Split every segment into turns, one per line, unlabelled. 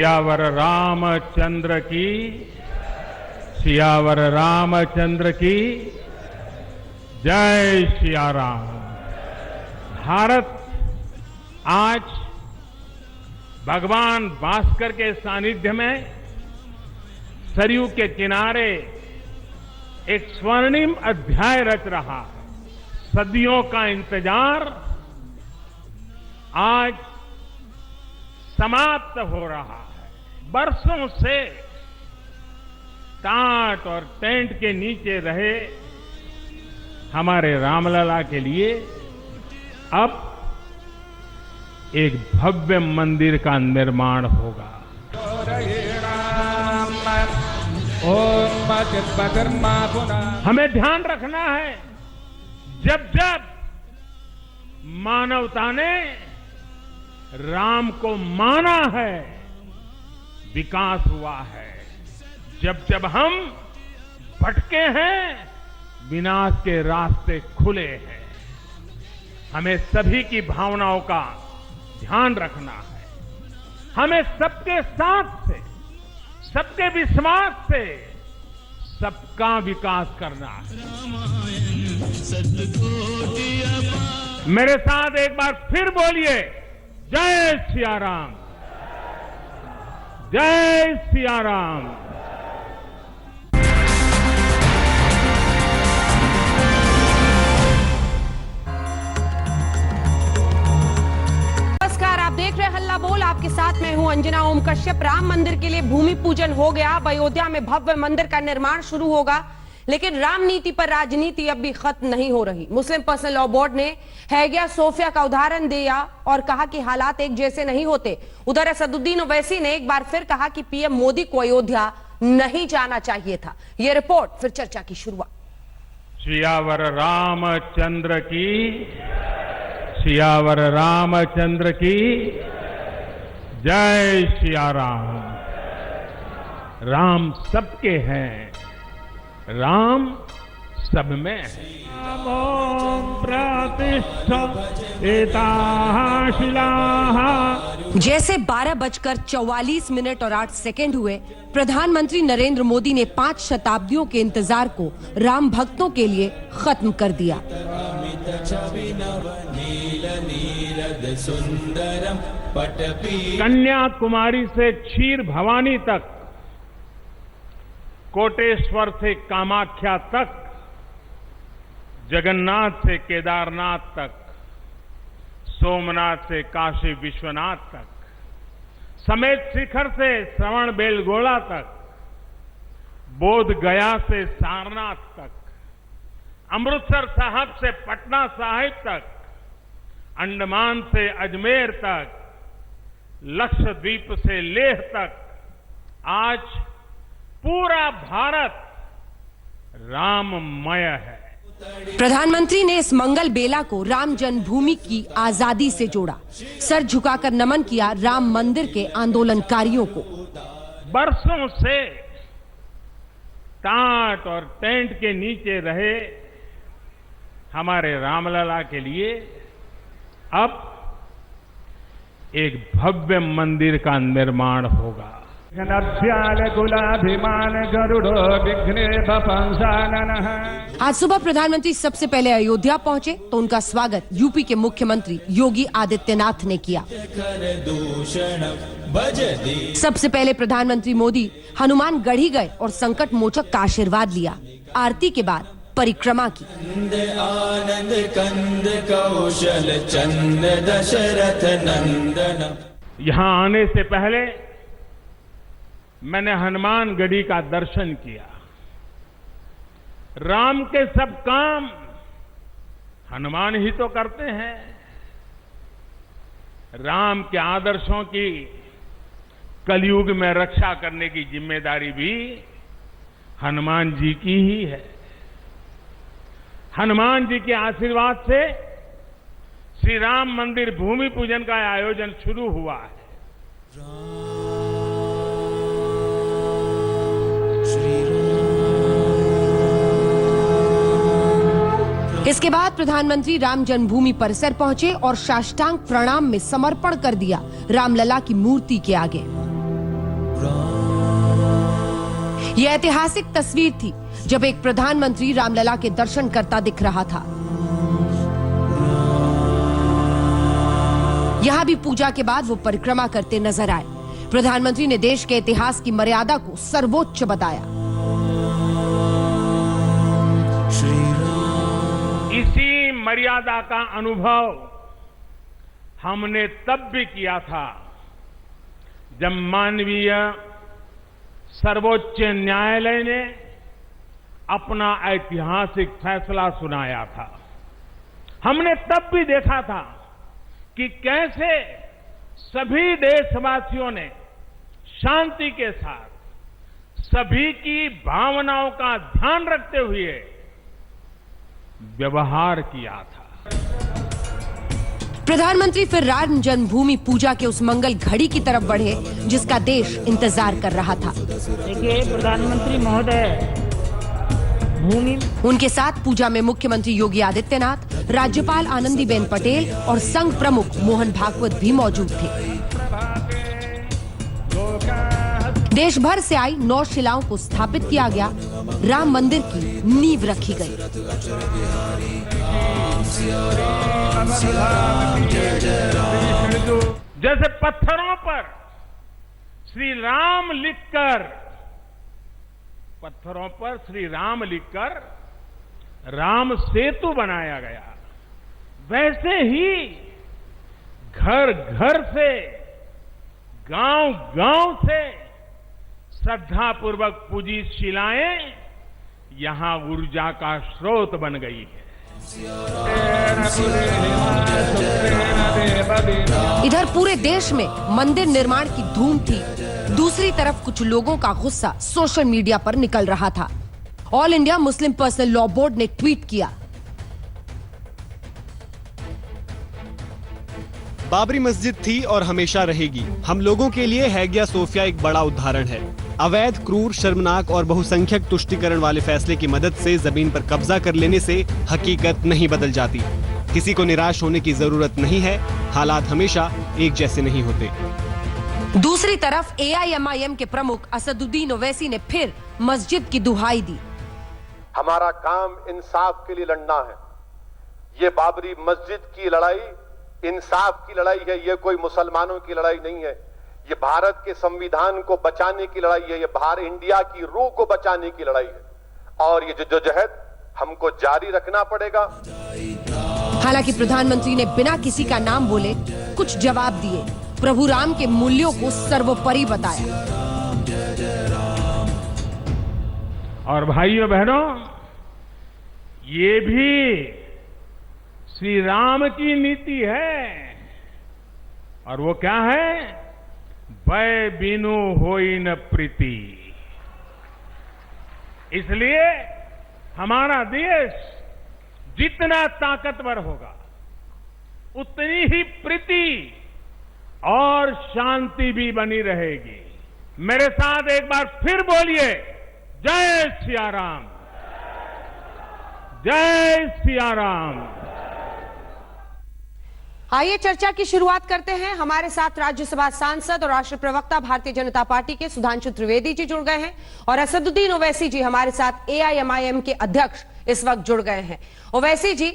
सियावर रामचंद्र की, सियावर रामचंद्र की जय सिया राम। भारत आज भगवान भास्कर के सानिध्य में सरयू के किनारे एक स्वर्णिम अध्याय रच रहा है। सदियों का इंतजार आज समाप्त हो रहा है। बरसों से टाट और टेंट के नीचे रहे हमारे रामलला के लिए अब एक भव्य मंदिर का निर्माण होगा। हमें ध्यान रखना है, जब जब मानवता ने राम को माना है, विकास हुआ है। जब जब हम भटके हैं, विनाश के रास्ते खुले हैं। हमें सभी की भावनाओं का ध्यान रखना है। हमें सबके साथ से, सबके विश्वास से सबका विकास करना है। मेरे साथ एक बार फिर बोलिए, जय सिया राम, जय सिया राम।
आप देख रहे हैं हल्ला बोल, आपके साथ मैं हूं अंजना ओम कश्यप। राम मंदिर के लिए भूमि पूजन हो गया, अब अयोध्या में भव्य मंदिर का निर्माण शुरू होगा, लेकिन राम नीति पर राजनीति अब भी खत्म नहीं हो रही। मुस्लिम पर्सनल लॉ बोर्ड ने हैगिया सोफिया का उदाहरण दिया और कहा कि हालात एक जैसे नहीं होते। उधर असदुद्दीन ओवैसी ने एक बार फिर कहा कि पीएम मोदी को अयोध्या नहीं जाना चाहिए था। यह रिपोर्ट, फिर चर्चा की शुरुआत।
सियावर रामचंद्र की, सियावर रामचंद्र की जय सिया राम। राम सबके हैं, राम सब में है।
जैसे 12:44 और 8 सेकंड हुए, प्रधानमंत्री नरेंद्र मोदी ने 5 शताब्दियों के इंतजार को राम भक्तों के लिए खत्म कर दिया।
कन्याकुमारी से क्षीर भवानी तक, कोटेश्वर से कामाख्या तक, जगन्नाथ से केदारनाथ तक, सोमनाथ से काशी विश्वनाथ तक, समेत शिखर से श्रवण बेलगोला तक, बोध गया से सारनाथ तक, अमृतसर साहब से पटना साहिब तक, अंडमान से अजमेर तक, लक्षद्वीप से लेह तक, आज पूरा भारत राममय है।
प्रधानमंत्री ने इस मंगल बेला को राम जन्मभूमि की आजादी से जोड़ा, सर झुकाकर नमन किया राम मंदिर के आंदोलनकारियों को।
बरसों से टाट और टेंट के नीचे रहे हमारे रामलला के लिए अब एक भव्य मंदिर का निर्माण होगा।
आज सुबह प्रधानमंत्री सबसे पहले अयोध्या पहुंचे तो उनका स्वागत यूपी के मुख्यमंत्री योगी आदित्यनाथ ने किया। सबसे पहले प्रधानमंत्री मोदी हनुमान गढ़ी गए और संकट मोचक का आशीर्वाद लिया। आरती के बाद परिक्रमा की।
आनंद कंद कौशल चंद दशरथ नंदन।
यहाँ आने से पहले मैंने हनुमान गढ़ी का दर्शन किया। राम के सब काम हनुमान ही तो करते हैं। राम के आदर्शों की कलयुग में रक्षा करने की जिम्मेदारी भी हनुमान जी की ही है। हनुमान जी के आशीर्वाद से श्री राम मंदिर भूमि पूजन का आयोजन शुरू हुआ है।
इसके बाद प्रधानमंत्री राम जन्मभूमि परिसर पहुंचे और साष्टांग प्रणाम में समर्पण कर दिया रामलला की मूर्ति के आगे। यह ऐतिहासिक तस्वीर थी जब एक प्रधानमंत्री रामलला के दर्शन करता दिख रहा था। यहां भी पूजा के बाद वो परिक्रमा करते नजर आए। प्रधानमंत्री ने देश के इतिहास की मर्यादा को सर्वोच्च बताया।
इसी मर्यादा का अनुभव हमने तब भी किया था जब मानवीय सर्वोच्च न्यायालय ने अपना ऐतिहासिक फैसला सुनाया था। हमने तब भी देखा था कि कैसे सभी देशवासियों ने शांति के साथ सभी की भावनाओं का ध्यान रखते हुए व्यवहार किया था।
प्रधानमंत्री फिर राम जन्मभूमि पूजा के उस मंगल घड़ी की तरफ बढ़े जिसका देश इंतजार कर रहा था।
देखिए प्रधानमंत्री महोदय, भूमि
उनके साथ पूजा में मुख्यमंत्री योगी आदित्यनाथ, राज्यपाल आनंदीबेन पटेल और संघ प्रमुख मोहन भागवत भी मौजूद थे। देश भर से आई 9 शिलाओं को स्थापित किया गया। राम मंदिर की नींव रखी गई।
जैसे पत्थरों पर श्री राम लिखकर राम सेतु बनाया गया, वैसे ही घर घर से, गांव गांव से श्रद्धापूर्वक पूजित शिलाएं यहां ऊर्जा का स्रोत बन गई है।
इधर पूरे देश में मंदिर निर्माण की धूम थी। दूसरी तरफ कुछ लोगों का गुस्सा सोशल मीडिया पर निकल रहा था। All India Muslim personal law board ने ट्वीट किया,
बाबरी मस्जिद थी और हमेशा रहेगी। हम लोगों के लिए हैगिया सोफिया एक बड़ा उदाहरण है। अवैध, क्रूर, शर्मनाक और बहुसंख्यक तुष्टीकरण वाले फैसले की मदद से जमीन पर कब्जा कर लेने से हकीकत नहीं बदल जाती। किसी को निराश होने की जरूरत नहीं है। हालात हमेशा एक जैसे नहीं होते।
दूसरी तरफ AIMIM के प्रमुख असदुद्दीन ओवैसी ने फिर मस्जिद की दुहाई दी।
हमारा काम इंसाफ के लिए लड़ना है। ये बाबरी मस्जिद की लड़ाई इंसाफ की लड़ाई है। ये कोई मुसलमानों की लड़ाई नहीं है। ये भारत के संविधान को बचाने की लड़ाई है। ये भारत इंडिया की रूह को बचाने की लड़ाई है और ये जद्दोजहद हमको जारी रखना पड़ेगा।
हालांकि प्रधानमंत्री ने बिना किसी का नाम बोले कुछ जवाब दिए। प्रभु राम के मूल्यों को सर्वोपरि बताया।
और भाइयों बहनों, ये भी श्री राम की नीति है। और वो क्या है? भय बिनु होई न प्रीति। इसलिए हमारा देश जितना ताकतवर होगा उतनी ही प्रीति और शांति भी बनी रहेगी। मेरे साथ एक बार फिर बोलिए, जय सिया राम, जय सिया राम।
आइए चर्चा की शुरुआत करते हैं। हमारे साथ राज्यसभा सांसद और राष्ट्रीय प्रवक्ता भारतीय जनता पार्टी के सुधांशु त्रिवेदी जी जुड़ गए हैं और असदुद्दीन ओवैसी जी हमारे साथ AIMIM के अध्यक्ष इस वक्त जुड़ गए हैं। ओवैसी जी,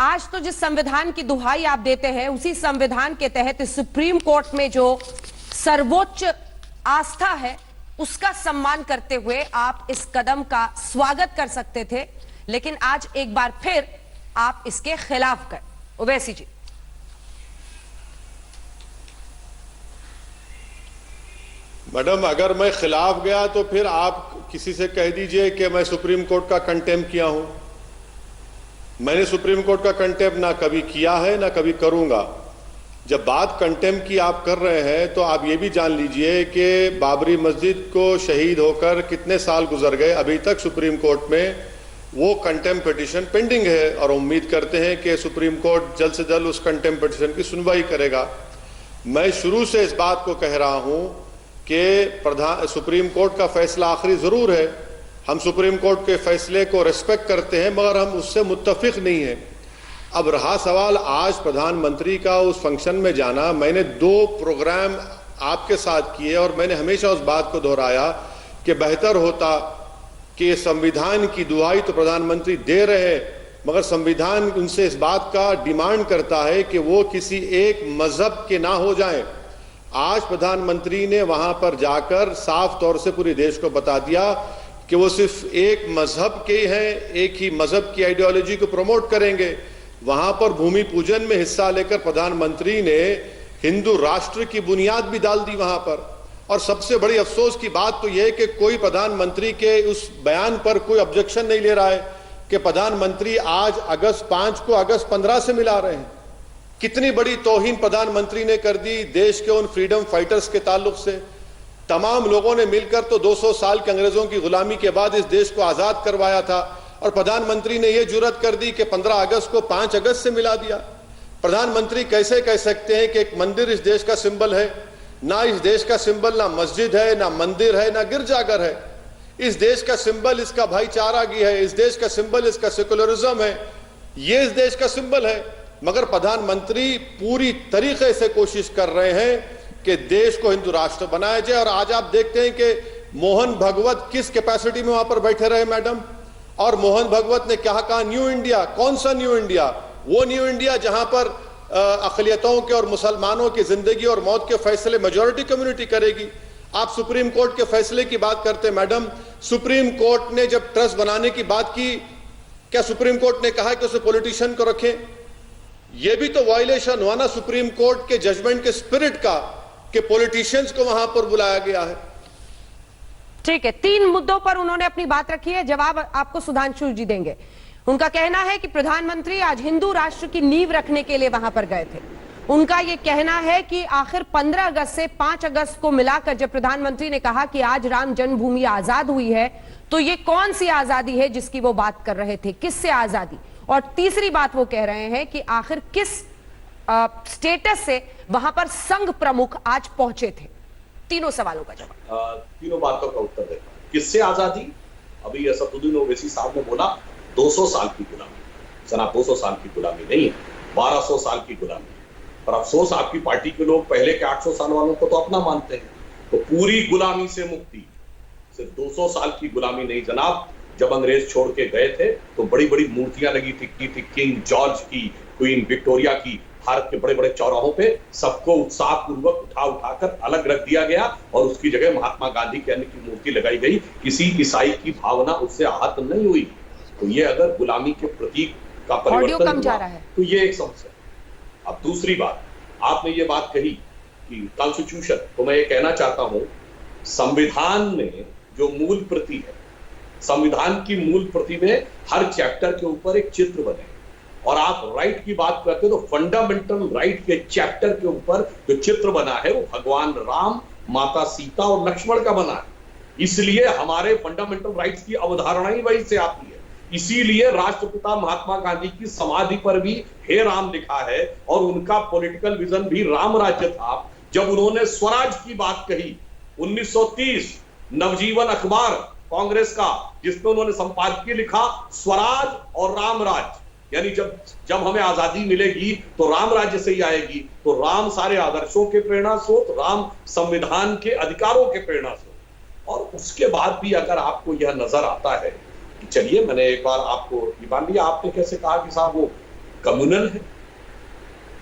आज तो जिस संविधान की दुहाई आप देते हैं उसी संविधान के तहत सुप्रीम कोर्ट में जो सर्वोच्च आस्था है उसका सम्मान करते हुए आप इस कदम का स्वागत कर सकते थे, लेकिन आज एक बार फिर आप इसके खिलाफ गए। ओवैसी जी,
मैडम, अगर मैं खिलाफ गया तो फिर आप किसी से कह दीजिए कि मैं सुप्रीम कोर्ट का कंटेम्प्ट किया हूं। मैंने सुप्रीम कोर्ट का कंटेम्प्ट ना कभी किया है ना कभी करूंगा। जब बात कंटेम्प्ट की आप कर रहे हैं तो आप ये भी जान लीजिए कि बाबरी मस्जिद को शहीद होकर कितने साल गुजर गए, अभी तक सुप्रीम कोर्ट में वो कंटेम्प्ट पिटीशन पेंडिंग है और उम्मीद करते हैं कि सुप्रीम कोर्ट जल्द से जल्द उस कंटेम्प्ट पिटीशन की सुनवाई करेगा। मैं शुरू से इस बात को कह रहा हूं कि सुप्रीम कोर्ट का फैसला आखिरी जरूर है। हम सुप्रीम कोर्ट के फैसले को रिस्पेक्ट करते हैं मगर हम उससे मुत्तफिक नहीं हैं। अब रहा सवाल आज प्रधानमंत्री का उस फंक्शन में जाना, मैंने 2 प्रोग्राम आपके साथ की है और मैंने हमेशा उस बात को दोहराया कि बेहतर होता कि संविधान की दुहाई तो प्रधानमंत्री दे रहे हैं, मगर संविधान उनसे इस बात का डिमांड करता है कि वो किसी एक मजहब के ना हो जाएं। आज प्रधानमंत्री ने वहां पर जाकर साफ तौर से पूरे देश को बता दिया कि वो सिर्फ एक मजहब के हैं, एक ही मजहब की आइडियोलॉजी को प्रमोट करेंगे। वहां पर भूमि पूजन में हिस्सा लेकर प्रधानमंत्री ने हिंदू राष्ट्र की बुनियाद भी डाल दी वहां पर। और सबसे बड़ी अफसोस की बात तो यह कि कोई प्रधानमंत्री के उस बयान पर कोई ऑब्जेक्शन नहीं ले रहा है कि प्रधानमंत्री आज अगस्त 5 को अगस्त 15 से मिला रहे हैं। कितनी बड़ी तौहीन प्रधानमंत्री ने कर दी देश के उन फ्रीडम फाइटर्स के ताल्लुक से। तमाम लोगों ने मिलकर तो 200 साल के अंग्रेजों की गुलामी के बाद इस देश को आजाद करवाया था, और प्रधानमंत्री ने यह जुर्रत कर दी कि 15 अगस्त को 5 अगस्त से मिला दिया। प्रधानमंत्री कैसे कह सकते हैं कि एक मंदिर इस देश का सिंबल है? ना इस देश का सिंबल ना मस्जिद है, ना मंदिर है, ना गिरजाघर है। इस देश का सिंबल इसका भाईचारागी है, इस देश का सिंबल इसका सेकुलरिज्म है, ये इस देश का सिंबल है। मगर प्रधानमंत्री पूरी तरीके से कोशिश कर रहे हैं कि देश को हिंदू राष्ट्र बनाया जाए। और आज आप देखते हैं कि मोहन भगवत किस कैपेसिटी में वहां पर बैठे रहे मैडम, और मोहन भगवत ने क्या कहा? New India. कौन सा न्यू इंडिया? वो न्यू इंडिया जहां पर अक़लियतों के और मुसलमानों की जिंदगी और मौत के फैसले मेजॉरिटी कम्युनिटी करेगी। आप सुप्रीम कोर्ट के फैसले की बात करते हैं मैडम, सुप्रीम कोर्ट ने जब ट्रस्ट बनाने की बात की, क्या सुप्रीम कोर्ट ने कहा कि उसे पॉलिटिशियन को रखें? यह भी तो वायलेशन हुआ ना सुप्रीम कोर्ट के जजमेंट के स्पिरिट का, कि पॉलिटिशियंस को वहां पर बुलाया गया है।
ठीक है, 3 मुद्दों पर उन्होंने अपनी बात रखी है, जवाब आपको सुधांशु जी देंगे। उनका कहना है कि प्रधानमंत्री आज हिंदू राष्ट्र की नींव रखने के लिए वहां पर गए थे। उनका यह कहना है कि आखिर 15 अगस्त से 5 अगस्त को मिलाकर जब प्रधानमंत्री ने कहा कि आज राम जन्मभूमि आजाद हुई है, तो ये कौन सी आजादी है जिसकी वो बात कर रहे थे? किससे आजादी? और तीसरी बात वो कह रहे हैं कि आखिर किस स्टेटस से वहां पर संघ प्रमुख आज पहुंचे थे? तीनों सवालों का जवाब।
तीनों बातों का उत्तर देता हूं। किससे आजादी? अभी असदुद्दीन ओवैसी साहब ने बोला 200 साल की गुलामी। सना 200 साल की गुलामी नहीं है, 1200 साल की गुलामी। पर अफसोस आपकी पार्टी के लोग पहले के 800 साल वालों को तो अपना मानते हैं। तो पूरी गुलामी से मुक्ति सिर्फ 200 साल की गुलामी नहीं जनाब। जब अंग्रेज छोड़ के गए थे तो बड़ी बड़ी मूर्तियां लगी थी किंग जॉर्ज की, क्वीन विक्टोरिया की। भारत के बड़े बड़े चौराहों पे सबको उत्साह पूर्वक उठाकर अलग रख दिया गया और उसकी जगह महात्मा गांधी के अन्य की मूर्ति लगाई गई। किसी ईसाई की भावना उससे आहत नहीं हुई। तो ये अगर गुलामी के प्रतीक का परिवर्तन
कम जा रहा है
तो ये एक समस्या। अब दूसरी बात, आपने ये बात कही कि कॉन्स्टिट्यूशन, तो मैं ये कहना चाहता हूं संविधान में जो मूल प्रति है, संविधान की मूल प्रति में हर चैप्टर के ऊपर एक चित्र बने। और आप राइट की बात करते हो तो फंडामेंटल राइट के चैप्टर के ऊपर जो चित्र बना है वो भगवान राम, माता सीता और लक्ष्मण का बना है। इसलिए हमारे फंडामेंटल राइट्स की अवधारणा ही वहीं से आती है। इसीलिए राष्ट्रपिता महात्मा गांधी की समाधि पर भी हे राम लिखा है और उनका पॉलिटिकल विजन भी राम राज्य था। जब उन्होंने स्वराज की बात कही 1930 नवजीवन अखबार कांग्रेस का, जिसमें उन्होंने संपादकीय लिखा स्वराज और राम राज्य, यानी जब हमें आजादी मिलेगी तो राम राज्य से ही आएगी। तो राम सारे आदर्शों के प्रेरणा स्रोत, राम संविधान के अधिकारों के प्रेरणा स्रोत। और उसके बाद भी अगर आपको यह नजर आता है, चलिए मैंने एक बार आपको मान लिया, आपने कैसे कहा कि साहब वो कम्युनल है।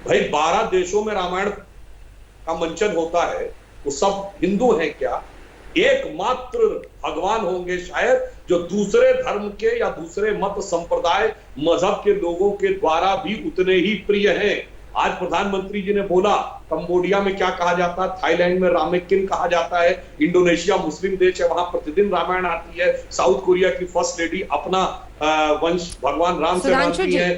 भाई 12 देशों में रामायण का मंचन होता है, वो सब हिंदू हैं क्या? एकमात्र भगवान होंगे शायद जो दूसरे धर्म के या दूसरे मत संप्रदाय मजहब के लोगों के द्वारा भी उतने ही प्रिय हैं। आज प्रधानमंत्री जी ने बोला कंबोडिया में क्या कहा जाता है, थाईलैंड में रामेकिन कहा जाता है, इंडोनेशिया मुस्लिम देश है वहां प्रतिदिन रामायण आती है, साउथ कोरिया की फर्स्ट लेडी अपना वंश भगवान राम से मानती है।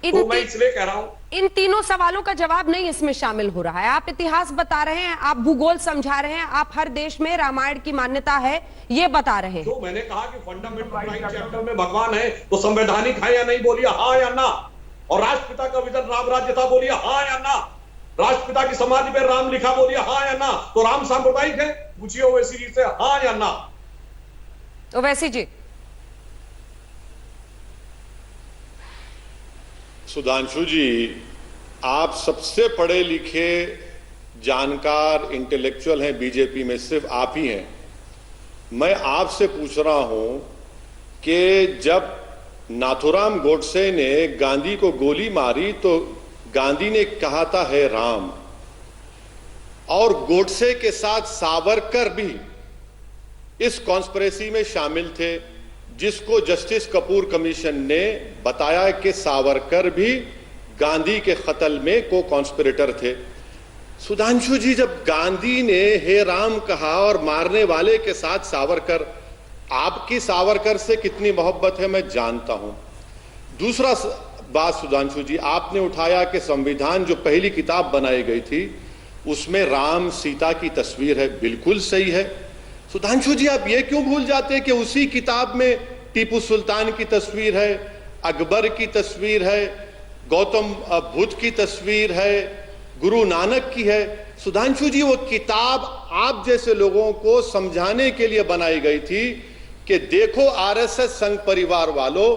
तो मैं इसलिए कह रहा हूं
इन तीनों सवालों का जवाब नहीं इसमें शामिल हो रहा है। आप इतिहास बता रहे हैं, आप भूगोल समझा रहे हैं, आप हर देश में रामायण की मान्यता है ये बता रहे हैं।
तो मैंने कहा कि फंडामेंटल राइट चैप्टर में भगवान है तो संवैधानिक है या नहीं, बोलिए हाँ या ना। और राष्ट्रपिता का विजन राम राज्य था, बोलिए हाँ या ना। राष्ट्रपिता की समाधि पर राम लिखा, बोलिए हाँ या ना। तो राम सांप्रदायिक है, पूछिए ओवैसी जी से हाँ या ना।
ओवैसी जी।
सुधांशु जी, आप सबसे पढ़े लिखे जानकार इंटेलेक्चुअल हैं बीजेपी में, सिर्फ आप ही हैं। मैं आपसे पूछ रहा हूं कि जब नाथुराम गोडसे ने गांधी को गोली मारी तो गांधी ने कहा था है राम, और गोडसे के साथ सावरकर भी इस कॉन्स्पिरेसी में शामिल थे, जिसको जस्टिस कपूर कमीशन ने बताया कि सावरकर भी गांधी के कत्ल में को कॉन्स्पिरेटर थे। सुधांशु जी, जब गांधी ने हे राम कहा और मारने वाले के साथ सावरकर, आपकी सावरकर से कितनी मोहब्बत है मैं जानता हूं। दूसरा बात सुधांशु जी, आपने उठाया कि संविधान जो पहली किताब बनाई गई थी उसमें राम सीता की तस्वीर है। बिल्कुल सही है सुधांशु जी, आप ये क्यों भूल जाते हैं कि उसी किताब में टीपू सुल्तान की तस्वीर है, अकबर की तस्वीर है, गौतम बुद्ध की तस्वीर है, गुरु नानक की है। सुधांशु जी, वो किताब आप जैसे लोगों को समझाने के लिए बनाई गई थी कि देखो आरएसएस संघ परिवार वालों,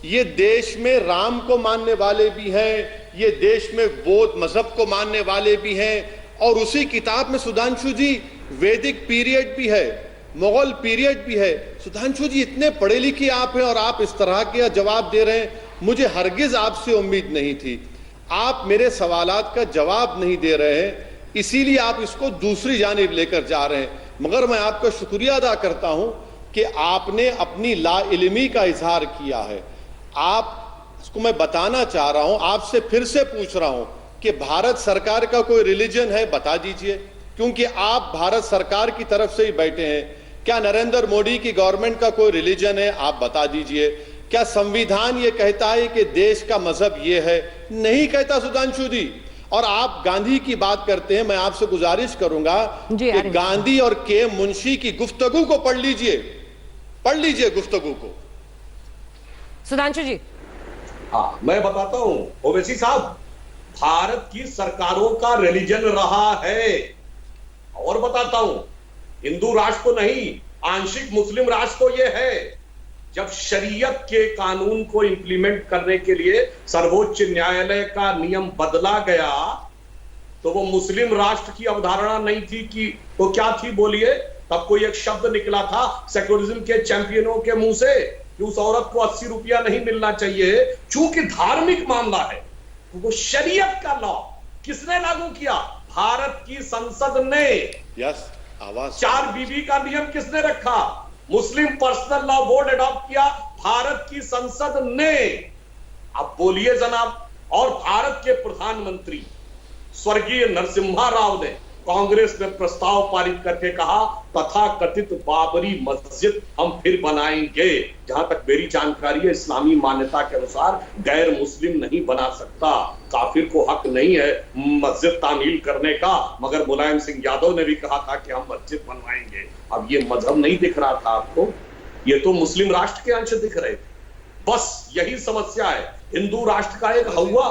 ये देश में राम को मानने वाले भी हैं, ये देश में बौद्ध मजहब को मानने वाले भी हैं, और उसी किताब में सुधांशु जी वैदिक पीरियड भी है, मुगल पीरियड भी है। सुधांशु जी, इतने पढ़े लिखे आप हैं और आप इस तरह के जवाब दे रहे हैं, मुझे हरगिज आपसे उम्मीद नहीं थी। आप मेरे सवालात का जवाब नहीं दे रहे हैं, इसीलिए आप इसको दूसरी जानिब लेकर जा रहे हैं। मगर मैं आपका शुक्रिया अदा करता हूं कि आपने अपनी लाइल्मी का इजहार किया है। आप इसको मैं बताना चाह रहा हूं, आपसे फिर से पूछ रहा हूं कि भारत सरकार का कोई रिलीजन है, बता दीजिए, क्योंकि आप भारत सरकार की तरफ से ही बैठे हैं। क्या नरेंद्र मोदी की गवर्नमेंट का कोई रिलीजन है, आप बता दीजिए। क्या संविधान ये कहता है कि देश का मजहब ये है? नहीं कहता सुधांशु जी। और आप गांधी की बात करते हैं, मैं आपसे गुजारिश करूंगा कि गांधी और के मुंशी की गुफ्तगू को पढ़ लीजिए गुफ्तगू को।
सुधांशु जी,
हाँ, मैं बताता हूं ओवैसी साहब, भारत की सरकारों का रिलीजन रहा है। और बताता हूं, हिंदू राष्ट्र को नहीं, आंशिक मुस्लिम राष्ट्र को यह है। जब शरीयत के कानून को इंप्लीमेंट करने के लिए सर्वोच्च न्यायालय का नियम बदला गया, तो वो मुस्लिम राष्ट्र की अवधारणा नहीं थी कि तो क्या थी, बोलिए। तब कोई एक शब्द निकला था सेक्युलरिज्म के चैंपियनों के मुंह से कि उस औरत को 80 रुपया नहीं मिलना चाहिए। चूंकि धार्मिक मामला है, तो वो शरीयत का लॉ किसने लागू किया? भारत की संसद ने।
यस, आवाज।
4 बीबी का नियम किसने रखा? मुस्लिम पर्सनल लॉ बोर्ड अडॉप्ट किया भारत की संसद ने। अब बोलिए जनाब। और भारत के प्रधानमंत्री स्वर्गीय नरसिम्हा राव ने कांग्रेस में प्रस्ताव पारित करके कहा, तथाकथित बाबरी मस्जिद हम फिर बनाएंगे। जहां तक मेरी जानकारी है, इस्लामी मान्यता के अनुसार गैर मुस्लिम नहीं बना सकता, काफिर को हक नहीं है मस्जिद तामील करने का। मगर मुलायम सिंह यादव ने भी कहा था कि हम मस्जिद बनवाएंगे। अब ये मजहब नहीं दिख रहा था आपको, ये तो मुस्लिम राष्ट्र के अंश दिख रहे थे। बस यही समस्या है। हिंदू राष्ट्र का एक हवा,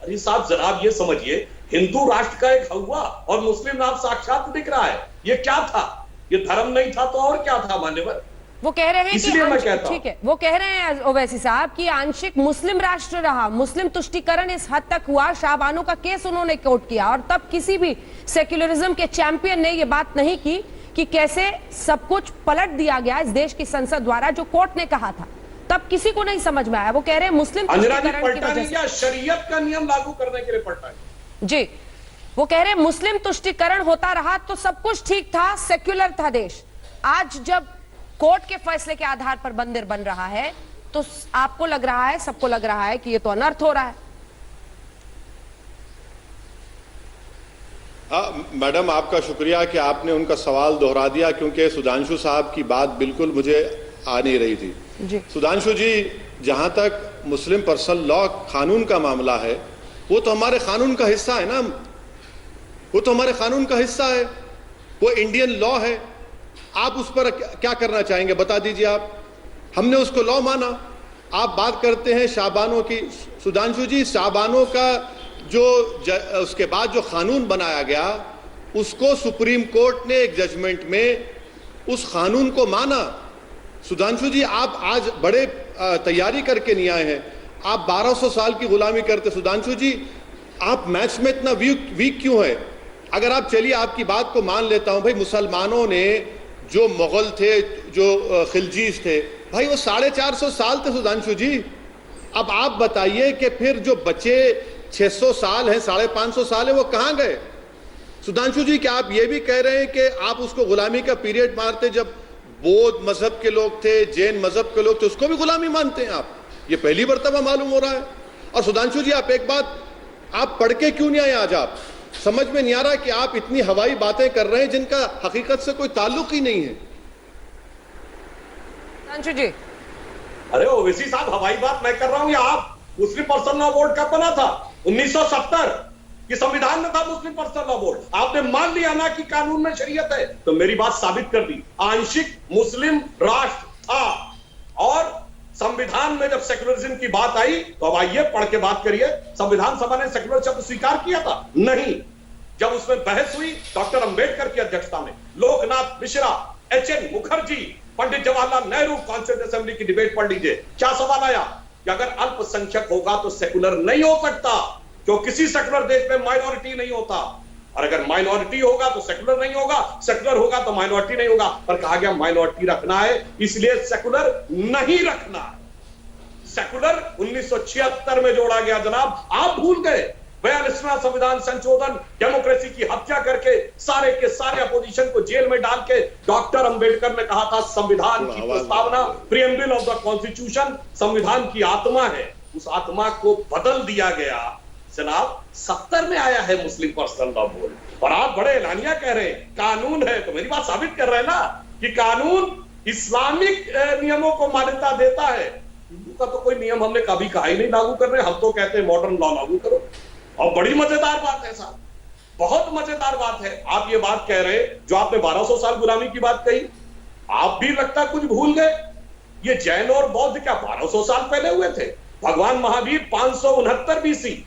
अरे साहब जनाब ये समझिए, हिंदू राष्ट्र का एक हवा और मुस्लिम नाम साक्षात दिख रहा है। ये क्या था? ये धर्म नहीं था तो और क्या था मान्यवर?
वो कह रहे हैं
इसलिए मैं कहता हूं,
ठीक है, वो कह रहे हैं ओवैसी साहब कि आंशिक मुस्लिम राष्ट्र रहा, मुस्लिम तुष्टीकरण इस हद तक हुआ। शाहबानो का केस उन्होंने कोर्ट किया और तब किसी भी सेक्युलरिज्म के चैंपियन ने यह बात नहीं की कि कैसे सब कुछ पलट दिया गया इस देश की संसद द्वारा, जो कोर्ट ने कहा था। तब किसी को नहीं समझ में आया। वो कह रहे हैं मुस्लिम तुष्टीकरण की वजह से
शरीयत का नियम लागू करने के लिए पलटा है।
जी, वो कह रहे हैं मुस्लिम तुष्टीकरण होता रहा तो सब कुछ ठीक था, सेक्युलर था देश। आज जब कोर्ट के फैसले के आधार पर मंदिर बन रहा है तो आपको लग रहा है, सबको लग रहा है कि ये तो अनर्थ हो रहा है।
मैडम, आपका शुक्रिया कि आपने उनका सवाल दोहरा दिया, क्योंकि सुधांशु साहब की बात बिल्कुल मुझे आ नहीं रही थी।
जी।
सुधांशु जी, जहां तक मुस्लिम पर्सनल लॉ कानून का मामला है, वो तो हमारे कानून का हिस्सा है ना, वो तो हमारे कानून का हिस्सा है, वो इंडियन लॉ है। आप उस पर क्या करना चाहेंगे, बता दीजिए आप। हमने उसको लॉ माना। आप बात करते हैं शाहबानों की। सुधांशु जी, शाहबानों का जो उसके बाद जो कानून बनाया गया, उसको सुप्रीम कोर्ट ने एक जजमेंट में उस कानून को माना। सुधांशु जी, आप आज बड़े तैयारी करके नहीं आए हैं। आप 1200 साल की गुलामी करते। सुधांशु जी, आप मैथ्स में इतना वीक क्यों है? अगर आप चलिए आपकी बात को मान लेता हूं भाई, मुसलमानों ने जो मुगल थे, जो खिलजीज थे, भाई वो 450 साल थे सुधांशु जी। अब आप बताइए कि फिर जो बचे 600 साल हैं, 550 साल है, वो कहां गए? सुधांशु जी, क्या आप ये भी कह रहे हैं कि आप उसको गुलामी का पीरियड मारते? जब बौद्ध मजहब के लोग थे, जैन मजहब के लोग थे, उसको भी गुलामी मानते हैं आप? ये पहली मर्तबा मालूम हो रहा है। और सुधांशु जी, आप एक बात, आप पढ़ के क्यों नहीं आए आज? आप समझ में नहीं आ रहा कि आप इतनी हवाई बातें कर रहे हैं जिनका हकीकत से कोई ताल्लुक ही नहीं है।
सुधांशु जी,
अरे ओवैसी साहब, हवाई बात मैं कर रहा हूं या आप? मुस्लिम पर्सनल लॉ बोर्ड कब बना था? 1970 कि संविधान में था मुस्लिम पर्सनल लॉ बोर्ड। आपने मान लिया ना कि कानून में शरीयत है, तो मेरी बात साबित कर दी। आंशिक मुस्लिम राष्ट्र था, और संविधान में जब सेक्युलरिज्म की बात आई तो अब आइए पढ़ के बात करिए। संविधान सभा ने सेक्युलर शब्द स्वीकार किया था? नहीं। जब उसमें बहस हुई डॉक्टर अंबेडकर की अध्यक्षता में, Loknath Mishra, H.N.. Mukherjee, Pandit Jawaharlal Nehru, constituent assembly की डिबेट पढ़ लीजिए। क्या सवाल आया कि अगर अल्पसंख्यक होगा तो सेकुलर नहीं हो सकता, क्यों? किसी सेकुलर देश में माइनॉरिटी नहीं होता, और अगर माइनॉरिटी होगा तो सेकुलर नहीं होगा, सेकुलर होगा तो माइनॉरिटी नहीं होगा। पर कहा गया माइनॉरिटी रखना है, इसलिए सेकुलर नहीं रखना है। सेकुलर 1976 में जोड़ा गया जनाब, आप भूल गए। 42वां संविधान संशोधन, डेमोक्रेसी की हत्या करके सारे के सारे अपोजिशन को जेल में डाल के डॉक्टर अंबेडकर ने कहा था संविधान की प्रस्तावना, प्रीएम्बल ऑफ द कॉन्स्टिट्यूशन, संविधान की आत्मा है। उस आत्मा को बदल दिया गया जनाब। 70 में आया है मुस्लिम पर्सनल लॉ बोर्ड, और आप बड़े एलानिया कह रहे हैं कानून है। तो मेरी बात साबित कर रहे हैं ना कि कानून इस्लामिक नियमों को मान्यता देता है। हिंदू का तो कोई नियम हमने कभी कहा ही नहीं लागू कर रहे, हम तो कहते हैं मॉडर्न लॉ लागू करो। और बड़ी मजेदार बात है साहब, बहुत मजेदार बात है, आप ये बात कह रहे हैं, जो आपने 1200 साल गुलामी की बात कही, आप भी लगता कुछ भूल गए। ये जैन और बौद्ध क्या 1200 साल पहले हुए थे? भगवान महावीर 569 बीसी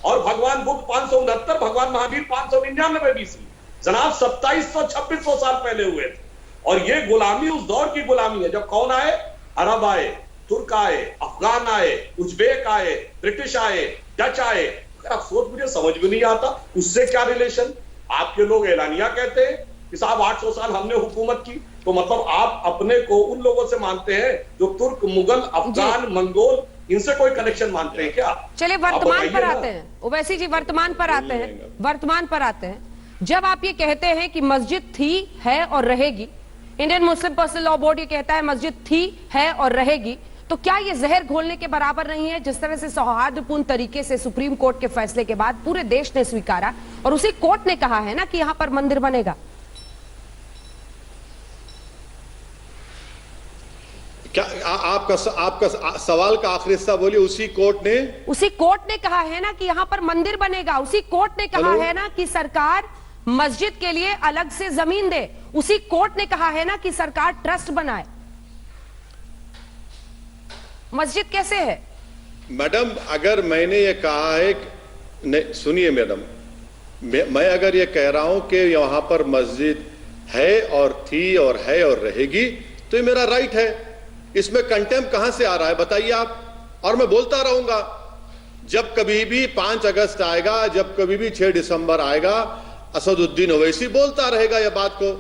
और भगवान बुद्ध 569, भगवान महावीर 599 बीसी। जनाब 2700-2600 साल पहले हुए थे। और ये गुलामी उस दौर की गुलामी है जब कौन आए? अरब आए, तुर्क आए, अफगान आए, उज्बेक आए, ब्रिटिश आए, डच आए। अगर आप सोच, मुझे समझ में नहीं आता उससे क्या रिलेशन। आपके लोग एलानिया कहते हैं कि साहब 800 साल हमने हुकूमत की, तो मतलब आप अपने को उन लोगों से मानते हैं जो तुर्क, मुगल, अफगान, मंगोल, इनसे कोई कनेक्शन मानते हैं क्या?
चलिए वर्तमान पर आते हैं ओवैसी जी, वर्तमान पर आते हैं, वर्तमान पर आते हैं। जब आप ये कहते हैं कि मस्जिद थी, है और रहेगी, Indian Muslim personal law board ये कहता है मस्जिद थी, है और रहेगी, तो क्या ये जहर घोलने के बराबर नहीं है? जिस तरह से सौहार्दपूर्ण तरीके से सुप्रीम कोर्ट के फैसले के बाद पूरे देश ने स्वीकारा, और उसी कोर्ट ने कहा है ना कि यहां पर मंदिर बनेगा।
क्या आपका सवाल का आखिरी हिस्सा बोलिए? उसी कोर्ट ने
कहा है ना कि यहां पर मंदिर बनेगा। उसी कोर्ट ने कहा है ना कि सरकार मस्जिद के लिए अलग से जमीन दे। उसी कोर्ट ने कहा है ना कि सरकार ट्रस्ट बनाए। मस्जिद कैसे है?
मैडम, अगर मैंने ये कहा है, सुनिए मैडम, मैं अगर ये कह रहा हूं कि यहां पर मस्जिद है और थी और है और रहेगी, तो ये मेरा राइट है। इसमें कंटेम्प्ट कहां से आ रहा है बताइए आप? और मैं बोलता रहूंगा, जब कभी भी 5 अगस्त आएगा, जब कभी भी 6 दिसंबर आएगा, असदुद्दीन ओवैसी बोलता रहेगा ये बात को।